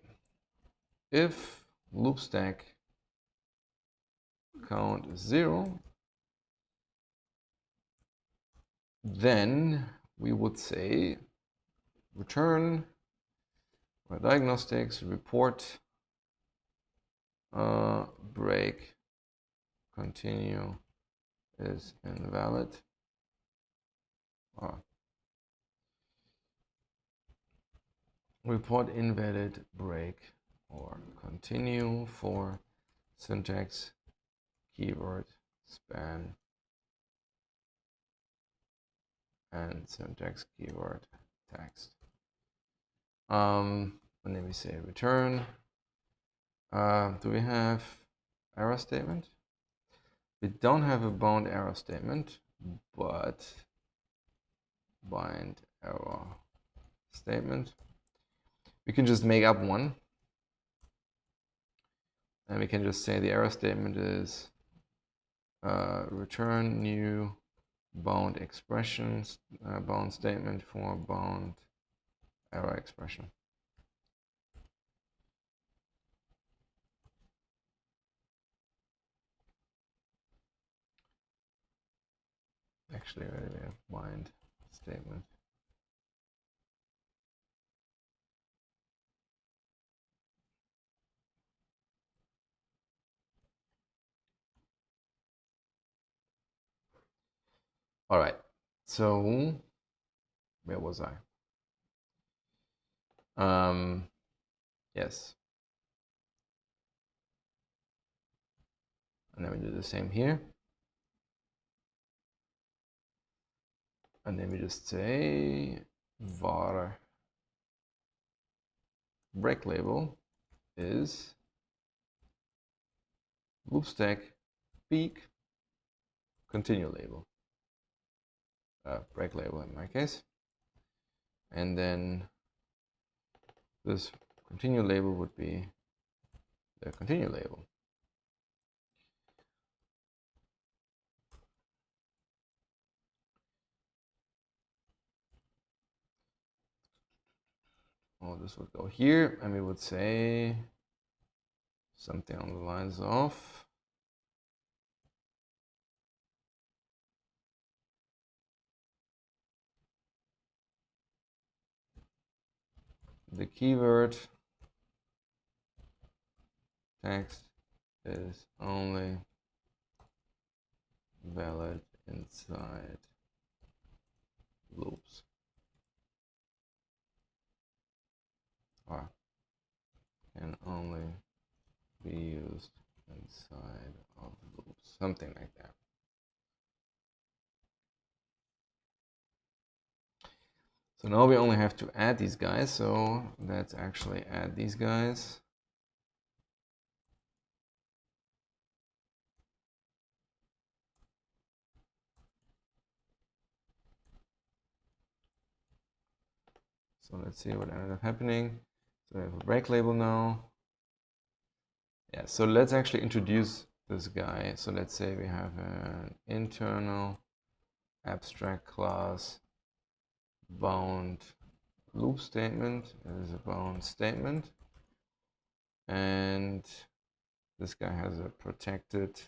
if loop stack count is 0, then we would say return or diagnostics report break continue is invalid. Report invalid break or continue for syntax keyword span and syntax keyword text. And then we say return. Do we have error statement? We don't have a bound error statement, but bind error statement. We can just make up one, and we can just say the error statement is return new bound expressions, bound statement for bound error expression. Actually, we have bind statement. All right, so where was I? Yes. And then we do the same here. And then we just say var break label is loop stack peak continue label, break label in my case, and then this continue label would be the continue label. Well, this would go here, and we would say something on the lines of the keyword text is only valid inside loops, or can only be used inside of loops, something like that. So now we only have to add these guys, so let's actually add these guys. So let's see what ended up happening. So we have a break label now. Yeah, so let's actually introduce this guy. So let's say we have an internal abstract class bound loop statement. It is a bound statement. And this guy has a protected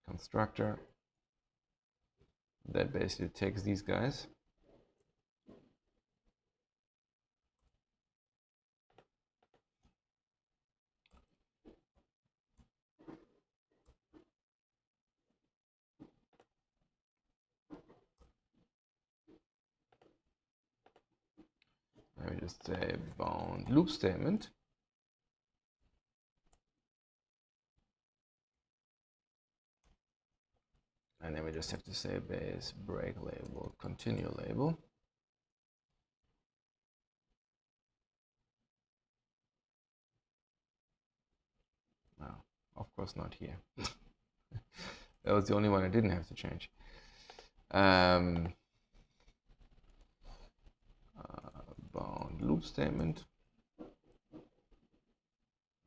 constructor that basically takes these guys. Let me just say bound loop statement. And then we just have to say base break label, continue label. No, of course not here. That was the only one I didn't have to change. Bound loop statement.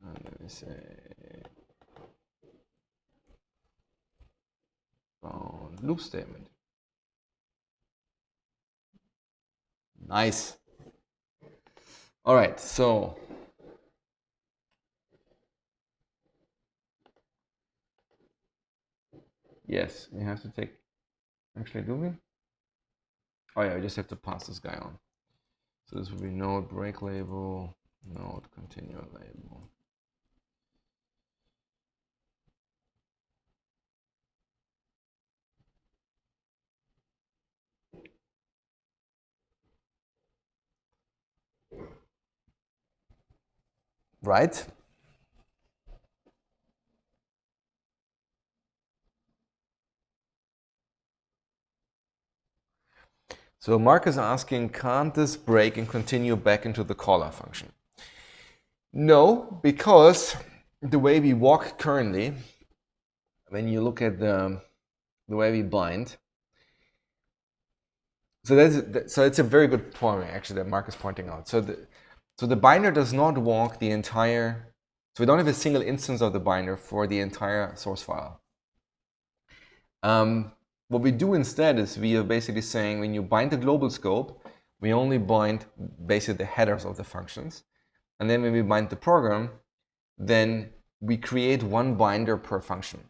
And then we say bound loop statement. Nice. All right, so yes, you have to take, actually do we? Oh yeah, we just have to pass this guy on. So this would be node break label, node continue label. Right? So Mark is asking, can't this break and continue back into the caller function? No, because the way we walk currently, when you look at the way we bind, so it's a very good point actually that Mark is pointing out. So the binder does not walk the entire, so we don't have a single instance of the binder for the entire source file. What we do instead is we are basically saying when you bind the global scope, we only bind basically the headers of the functions. And then when we bind the program, then we create one binder per function.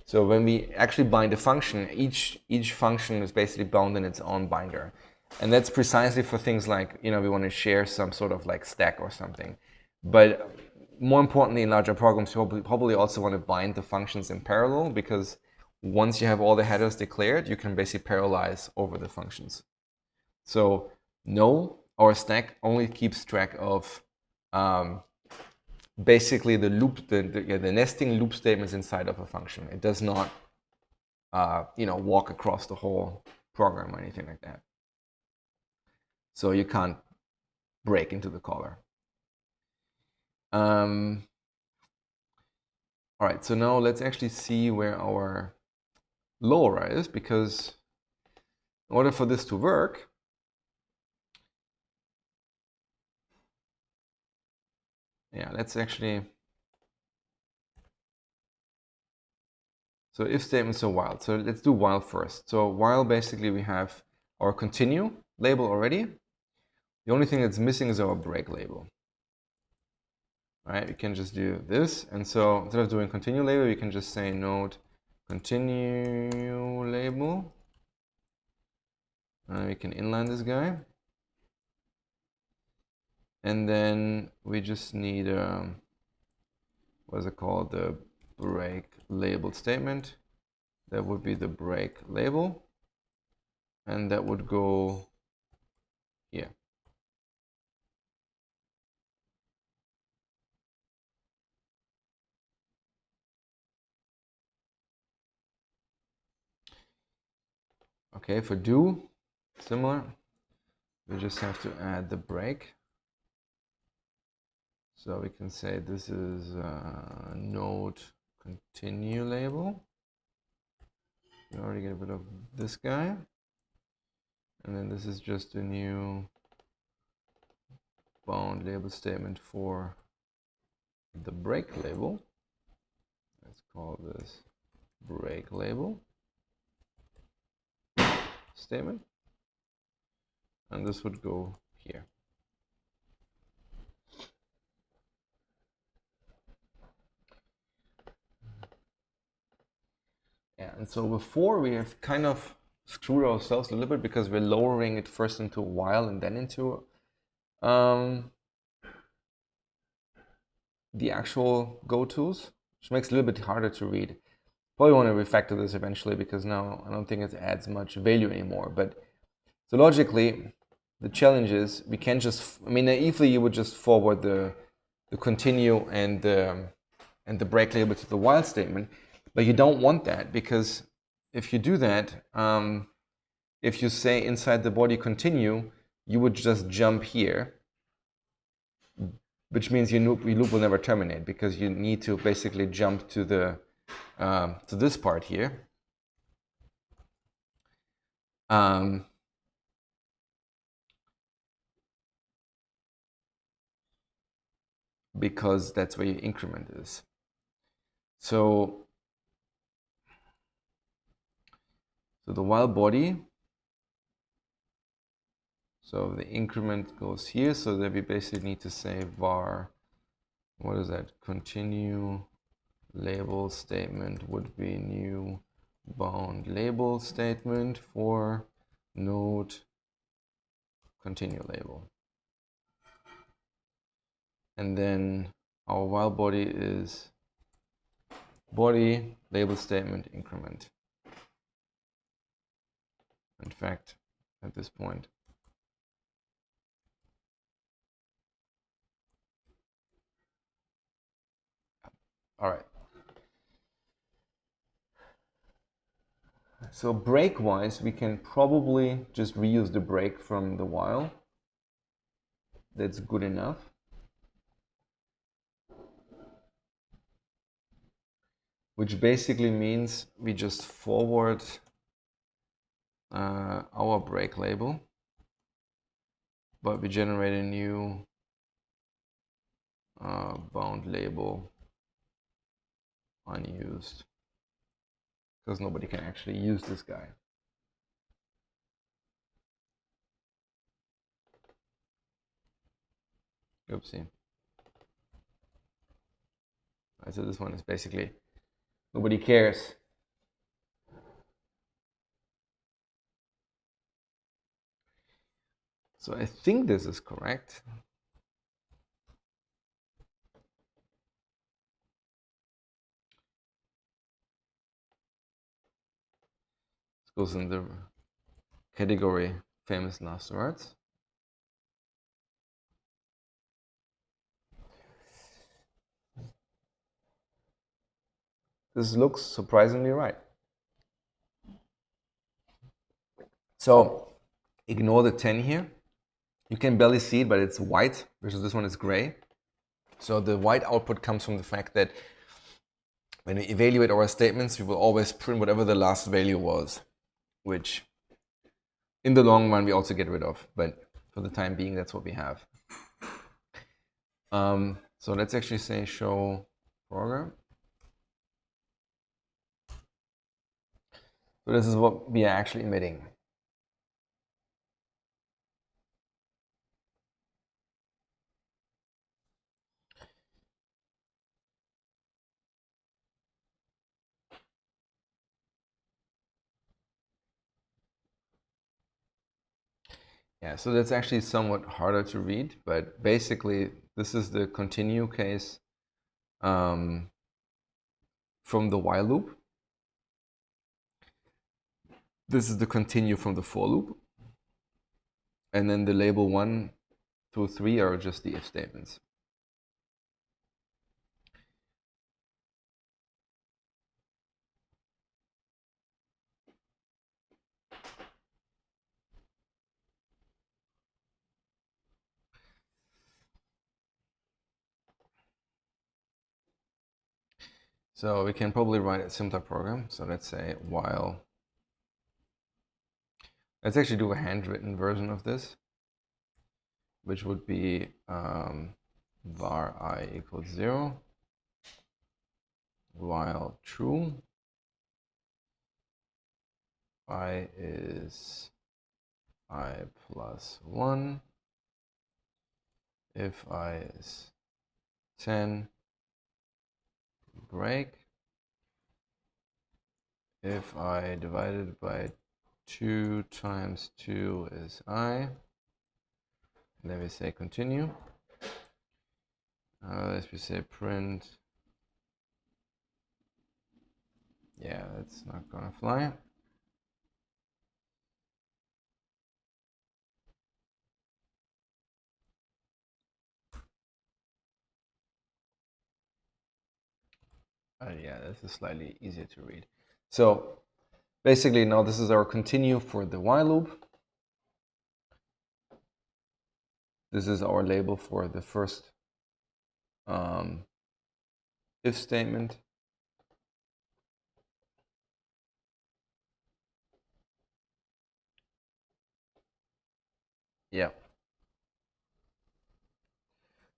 So when we actually bind a function, each function is basically bound in its own binder. And that's precisely for things like, we want to share some sort of like stack or something. But more importantly, in larger programs, you probably also want to bind the functions in parallel, because once you have all the headers declared, you can basically parallelize over the functions. So no, our stack only keeps track of basically the loop, the nesting loop statements inside of a function. It does not, walk across the whole program or anything like that. So you can't break into the caller. All right, so now let's actually see where our LoRa is, because in order for this to work, let's actually, so if statements are while. So let's do while first. So while basically we have our continue label already. The only thing that's missing is our break label. All right, we can just do this. And so instead of doing continue label, we can just say node continue label. And we can inline this guy. And then we just need, what is it called? The break label statement. That would be the break label. And that would go here. Okay, for do, similar, we just have to add the break. So we can say this is node continue label. We already get rid of this guy. And then this is just a new bound label statement for the break label. Let's call this break label statement. And this would go here. Yeah, and so before we have kind of screwed ourselves a little bit because we're lowering it first into a while and then into the actual go-tos, which makes it a little bit harder to read. Probably want to refactor this eventually because now I don't think it adds much value anymore. But so logically, the challenge is we can just, I mean, naively you would just forward the continue and the break label to the while statement, but you don't want that because if you do that, if you say inside the body continue, you would just jump here, which means your loop will never terminate because you need to basically jump to the to this part here. Because that's where your increment is. So the while body, so the increment goes here, so that we basically need to say var, what is that, continue label statement would be new bound label statement for node continue label. And then our while body is body label statement increment. In fact, at this point, all right. So break-wise, we can probably just reuse the break from the while. That's good enough. Which basically means we just forward our break label, but we generate a new bound label unused, because nobody can actually use this guy. Oopsie. Right, so this one is basically, nobody cares. So I think this is correct. This goes in the category famous last words. This looks surprisingly right. So ignore the 10 here. You can barely see it, but it's white, versus this one is gray. So the white output comes from the fact that when we evaluate our statements, we will always print whatever the last value was, which in the long run we also get rid of, but for the time being, that's what we have. So let's actually say show program. So this is what we are actually emitting. Yeah, so that's actually somewhat harder to read, but basically this is the continue case from the while loop. This is the continue from the for loop. And then the label 1, 2, 3 are just the if statements. So we can probably write a simpler program. So let's say while Let's actually do a handwritten version of this, which would be var I equals 0 while true, I is I plus 1, if I is 10, break, if I divided by 2 times 2 is I, then we say continue. Let's say print, yeah, that's not gonna fly. Yeah, this is slightly easier to read. So basically now this is our continue for the while loop. This is our label for the first if statement. Yeah.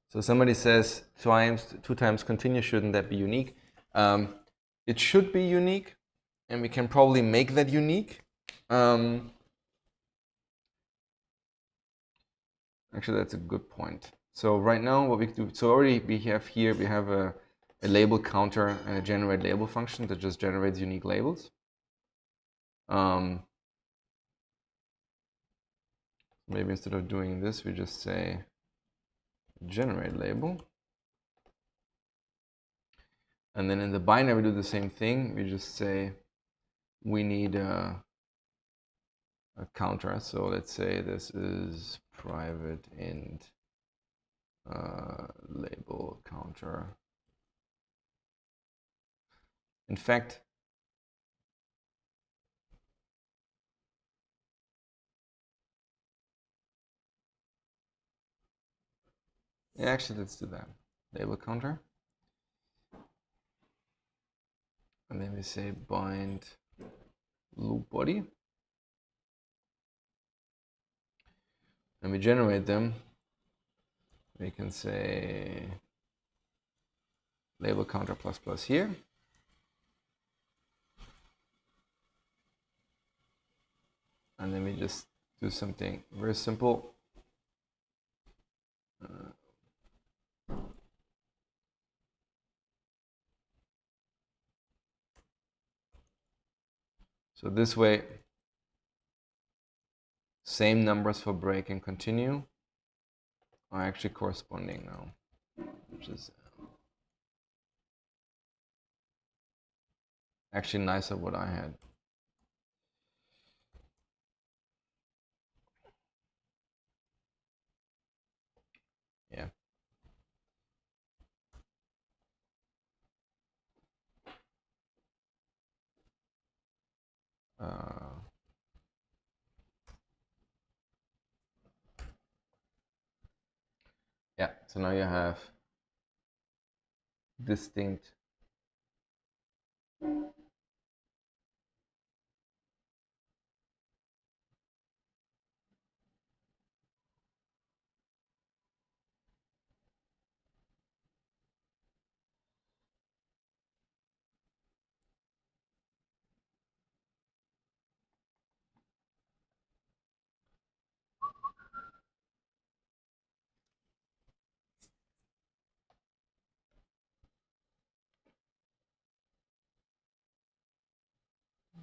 So somebody says 2 times continue, shouldn't that be unique? It should be unique, and we can probably make that unique. Actually, that's a good point. So right now what we do, so already we have a label counter and a generate label function that just generates unique labels. Maybe instead of doing this, we just say generate label. And then in the binary, we do the same thing. We just say we need a counter. So let's say this is private int label counter. In fact, yeah, actually, let's do that. Label counter. And then we say bind loop body. And we generate them. We can say label counter plus plus here. And then we just do something very simple. So this way, same numbers for break and continue are actually corresponding now, which is actually nicer what I had. Yeah. Yeah, so now you have distinct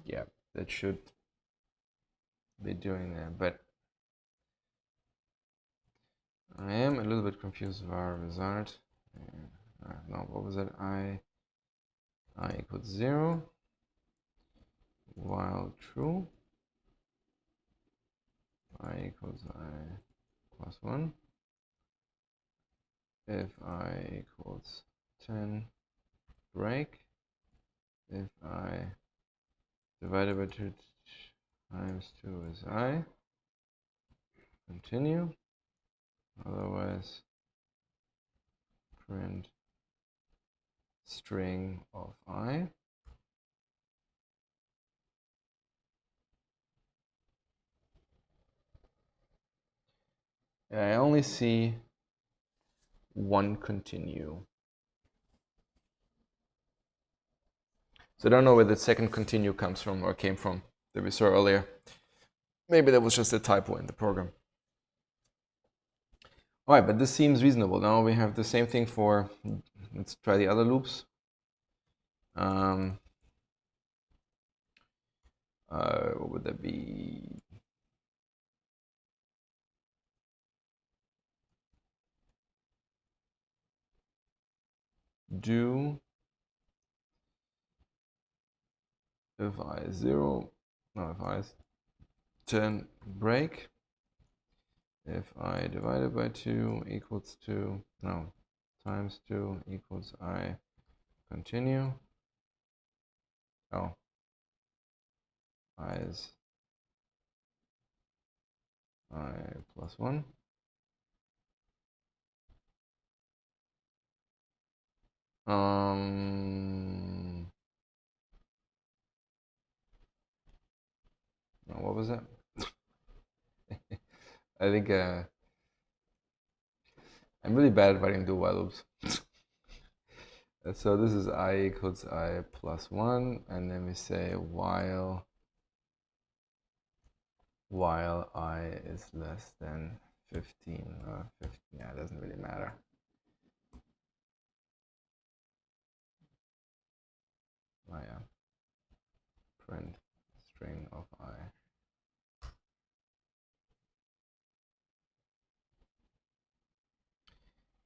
yeah, that should be doing that, but I am a little bit confused with our result. No, what was it? I equals 0 while true, I equals I plus 1, if I equals 10, break, if I divided by 2 times 2 is I, continue, otherwise print string of I. I only see one continue. So I don't know where the second continue comes from or came from that we saw earlier. Maybe that was just a typo in the program. All right, but this seems reasonable. Now we have the same thing for, let's try the other loops. What would that be? Do if I is 0, no, if I is 10, break. If I divided by 2 equals 2, no, times 2 equals I continue. Oh, I is I plus 1. What was that? I think I'm really bad at writing do while loops. So this is I equals I plus 1, and then we say while I is less than 15 or 15. Yeah, it doesn't really matter. Oh yeah. Print string of I.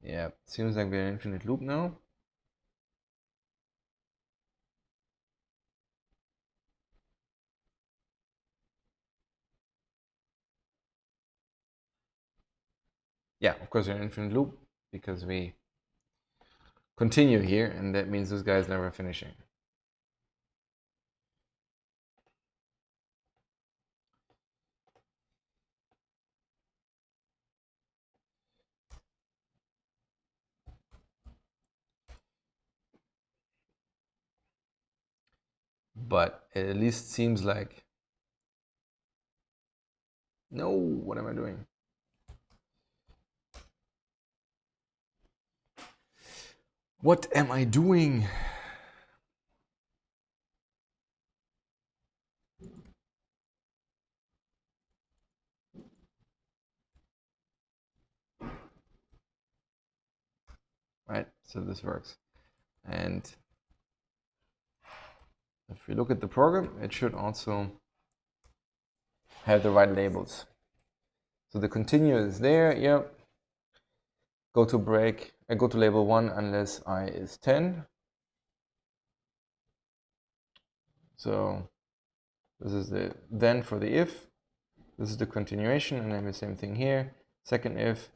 Yeah, seems like we're in infinite loop now. Yeah, of course we're in infinite loop because we continue here, and that means this guy is never finishing. But it at least seems like, no, what am I doing? What am I doing? Right, so this works. And if we look at the program, it should also have the right labels. So the continue is there, yep. Go to break, go to label 1 unless I is 10. So this is the then for the if. This is the continuation, and then the same thing here. Second if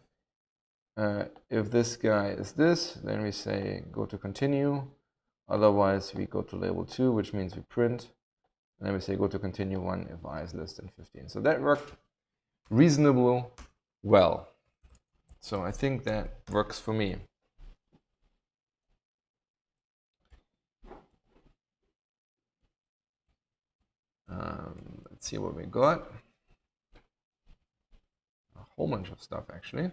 this guy is this, then we say go to continue. Otherwise, we go to label 2, which means we print. And then we say go to continue 1 if I is less than 15. So that worked reasonably well. So I think that works for me. Let's see what we got. A whole bunch of stuff, actually.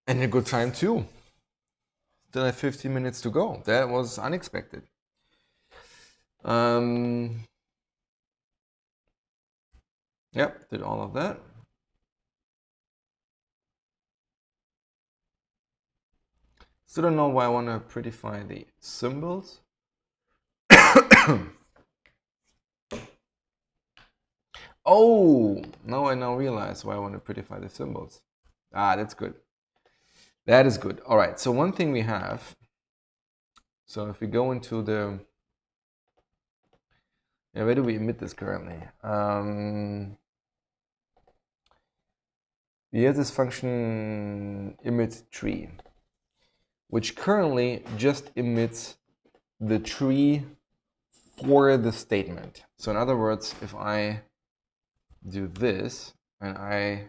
And a good time too. Still have 15 minutes to go. That was unexpected. Yep, did all of that. Still don't know why I want to prettify the symbols. Oh, now I realize why I want to prettify the symbols. Ah, that's good. That is good. All right, so one thing we have, so if we go into the, where do we emit this currently? We have this function emit tree, which currently just emits the tree for the statement. So in other words, if I do this and I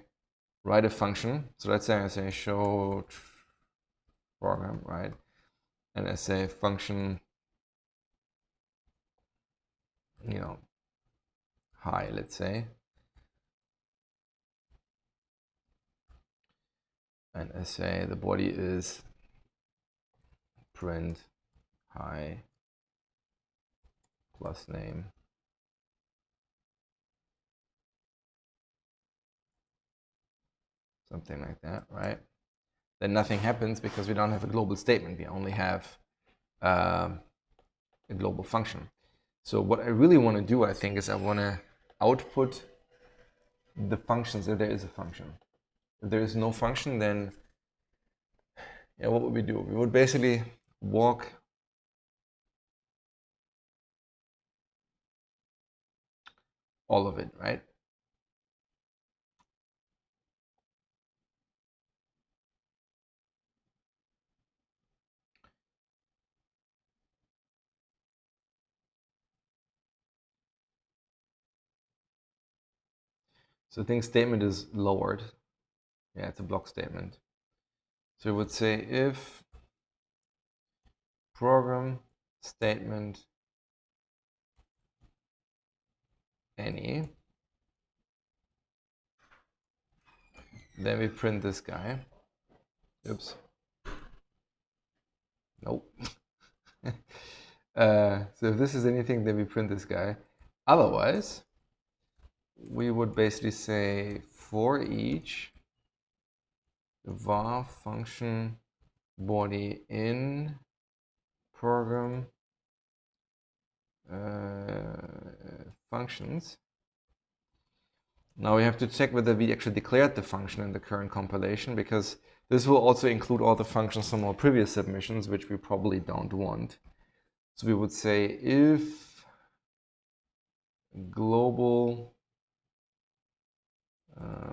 write a function, so let's say I say show program, right? And I say function, hi, let's say. And I say the body is print hi plus name. Something like that, right? Then nothing happens because we don't have a global statement. We only have a global function. So what I really want to do, I think, is I want to output the functions if there is a function. If there is no function, then what would we do? We would basically walk all of it, right? So I think statement is lowered. Yeah, it's a block statement. So we would say if program statement any, then we print this guy. Oops. Nope. So if this is anything, then we print this guy. Otherwise, we would basically say for each var function body in program functions. Now we have to check whether we actually declared the function in the current compilation, because this will also include all the functions from our previous submissions, which we probably don't want. So we would say if global,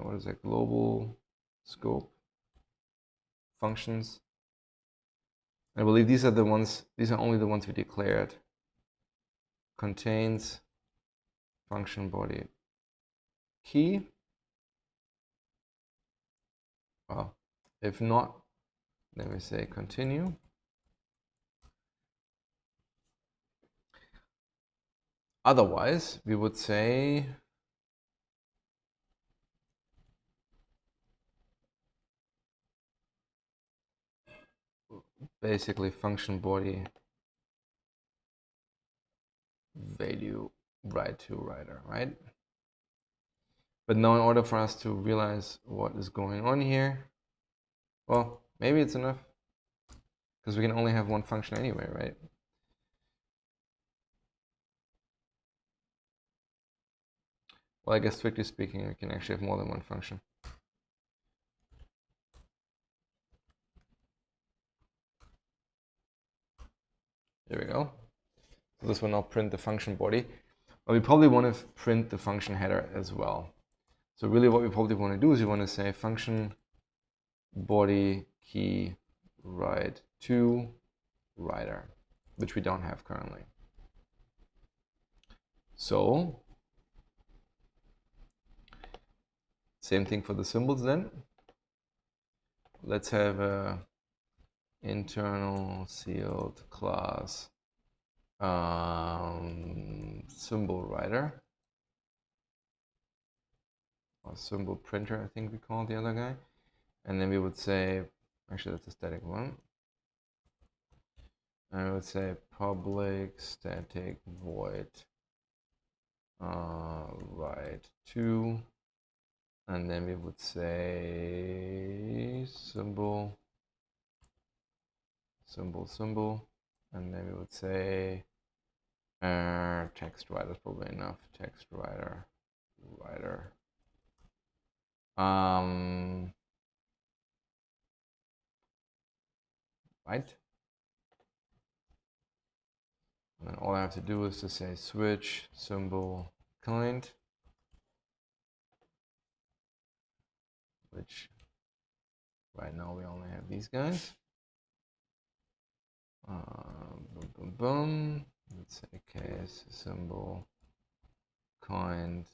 what is that, global scope functions. I believe these are the ones, these are only the ones we declared. Contains function body key. Well, if not, then we say continue. Otherwise, we would say basically function body value write to writer, right? But now in order for us to realize what is going on here, well, maybe it's enough, because we can only have one function anyway, right? Well, I guess strictly speaking, we can actually have more than one function. There we go. So this will now print the function body. But we probably want to print the function header as well. So really what we probably want to do is we want to say function body key write to writer, which we don't have currently. So same thing for the symbols then. Let's have a internal sealed class symbol writer, or symbol printer, I think we call the other guy. And then we would say, actually that's a static one. I would say public static void write to, and then we would say symbol, and then we would say text writer is probably enough. Text writer. right? And then all I have to do is to say switch symbol kind, which right now we only have these guys. Boom, boom, boom. Let's say case symbol kind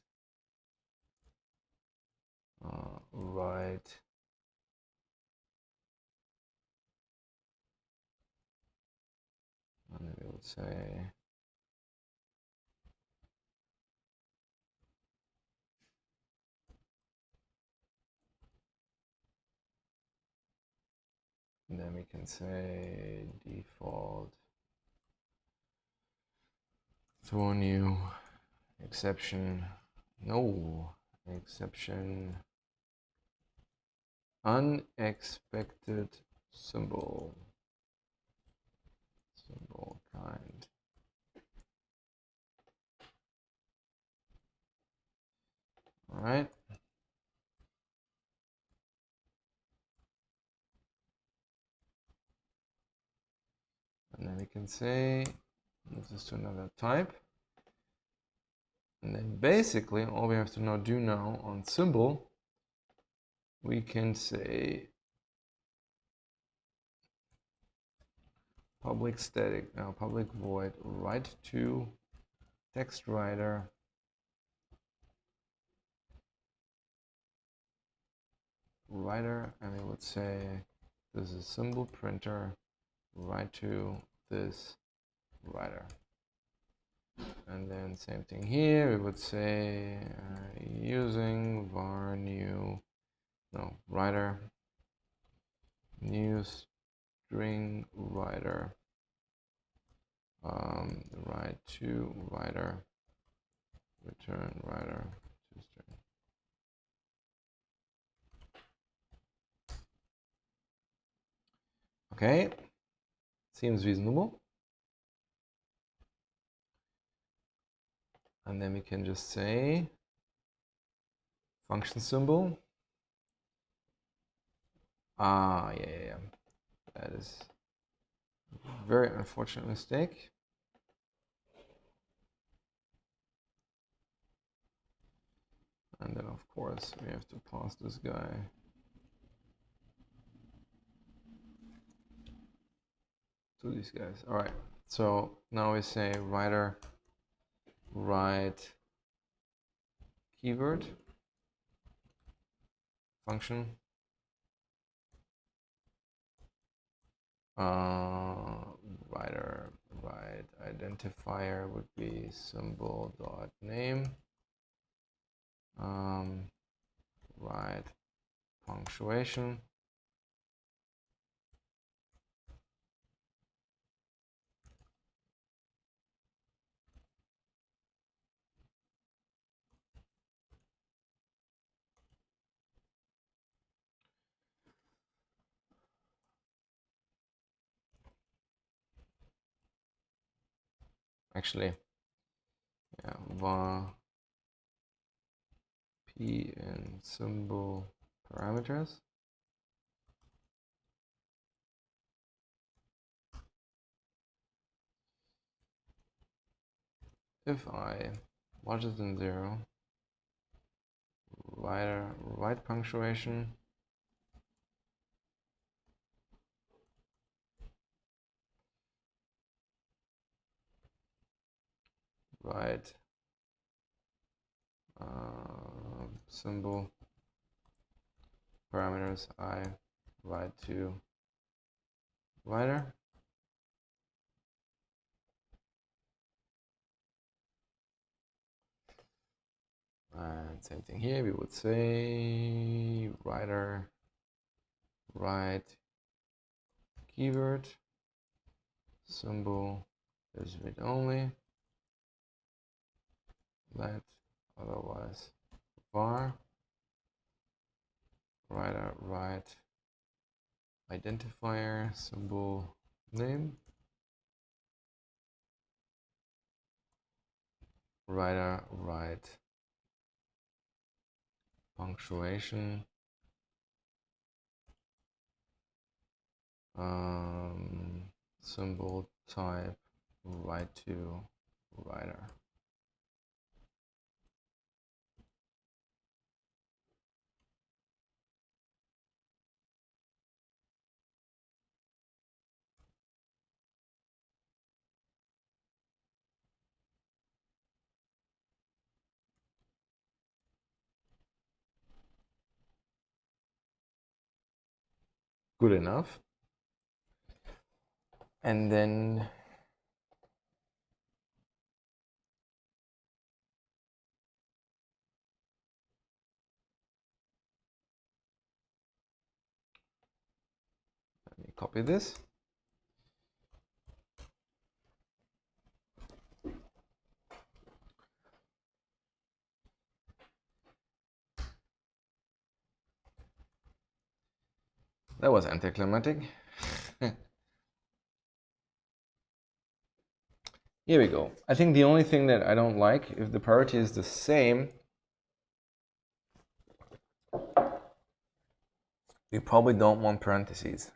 right. And then we would say and then we can say default throw new exception, no exception, unexpected symbol kind. All right. And then we can say move this to another type. And then basically all we have to now do now on symbol, we can say public static, now public void write to text writer and we would say this is symbol printer write to this writer. And then same thing here, we would say using var new, no, writer, new string writer, write to writer, return writer to string. Okay, seems reasonable. And then we can just say function symbol. Yeah. That is a very unfortunate mistake. And then of course we have to pass this guy to these guys. All right, so now we say writer write keyword function writer write identifier would be symbol dot name, write punctuation, actually, yeah, var p and symbol parameters. If I larger than 0, write punctuation, write symbol parameters I write to writer. And same thing here, we would say writer write keyword symbol is read only, let otherwise var writer write identifier symbol name, writer write punctuation symbol type write to writer. Good enough. And then let me copy this. That was anticlimactic. Here we go. I think the only thing that I don't like, if the priority is the same, we probably don't want parentheses.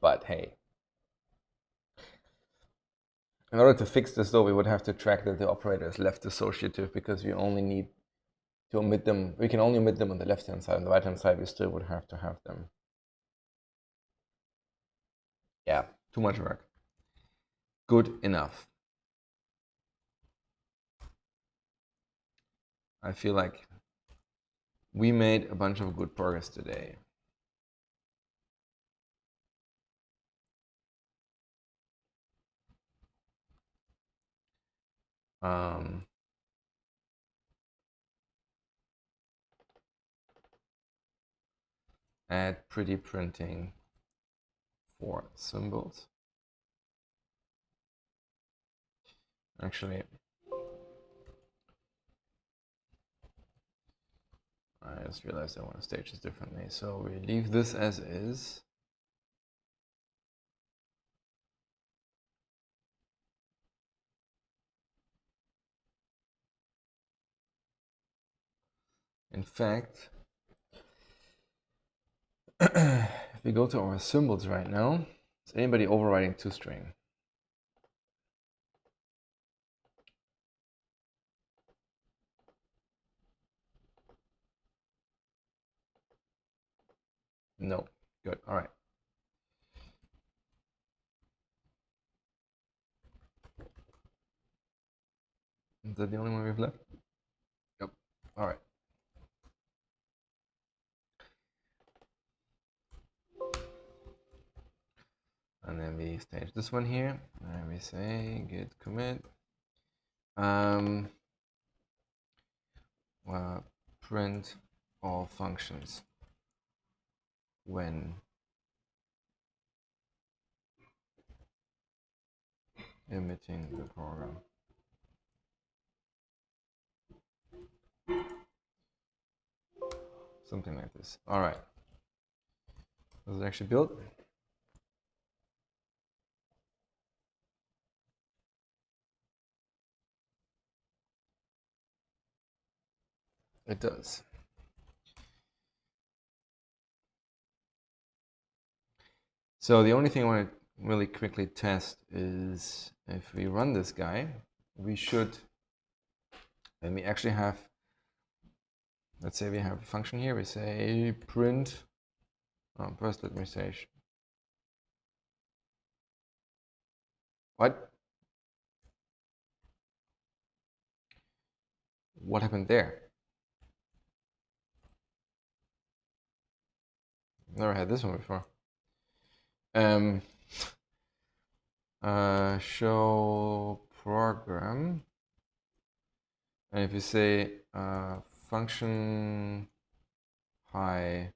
But hey, in order to fix this though, we would have to track that the operator is left associative, because we only need to omit them. We can only omit them on the left hand side. On the right hand side, we still would have to have them. Yeah, too much work. Good enough. I feel like we made a bunch of good progress today. Add pretty printing for symbols. Actually, I just realized I want to stage this differently. So we leave this as is. In fact, if we go to our symbols right now, is anybody overriding toString? No. Good. All right. Is that the only one we've left? Yep. All right. And then we stage this one here, and we say git commit. Print all functions when emitting the program. Something like this. All right. Does it actually build? It does. So the only thing I want to really quickly test is if we run this guy, we should, and we actually have, let's say we have a function here, we say print, first let me say, what? What happened there? Never had this one before. Show program, and if you say function hi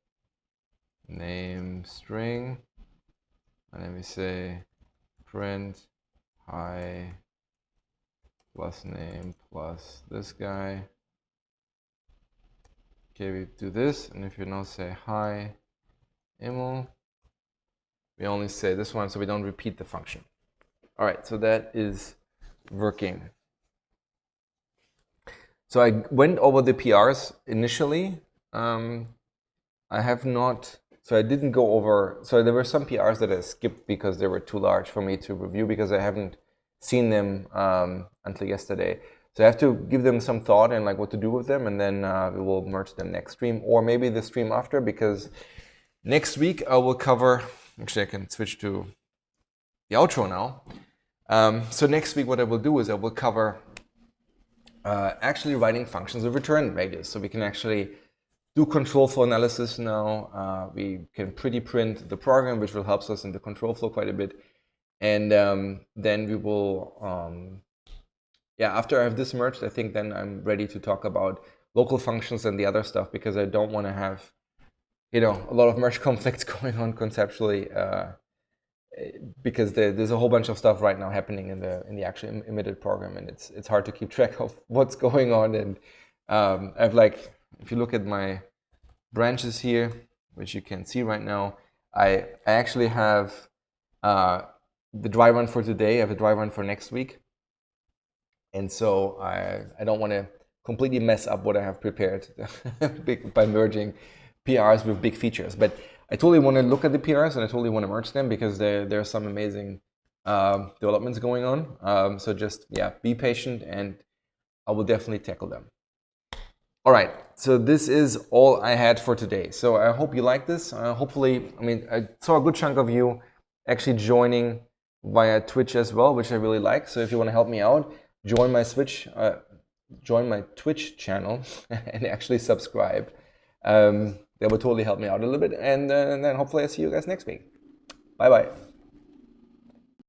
name string, and then we say print hi plus name plus this guy. Okay, we do this, and if you now say hi Emil, we only say this one, so we don't repeat the function. All right, so that is working. So I went over the PRs initially. I have not, so I didn't go over, so there were some PRs that I skipped because they were too large for me to review because I haven't seen them until yesterday. So I have to give them some thought and like what to do with them, and then we will merge them next stream, or maybe the stream after, because next week I will cover, actually I can switch to the outro now. So next week what I will do is I will cover actually writing functions with return values. So we can actually do control flow analysis now. We can pretty print the program, which will help us in the control flow quite a bit. And then we will, after I have this merged, I think then I'm ready to talk about local functions and the other stuff, because I don't want to have, a lot of merge conflicts going on conceptually, because there's a whole bunch of stuff right now happening in the actual embedded program, and it's hard to keep track of what's going on. And I've like, if you look at my branches here, which you can see right now, I actually have the dry run for today. I have a dry run for next week, and so I don't want to completely mess up what I have prepared by merging PRs with big features. But I totally want to look at the PRs, and I totally want to merge them, because there are some amazing developments going on. So just, be patient, and I will definitely tackle them. All right, so this is all I had for today. So I hope you like this. Hopefully, I saw a good chunk of you actually joining via Twitch as well, which I really like. So if you want to help me out, join my Twitch channel and actually subscribe. That would totally help me out a little bit. And then hopefully I see you guys next week. Bye-bye.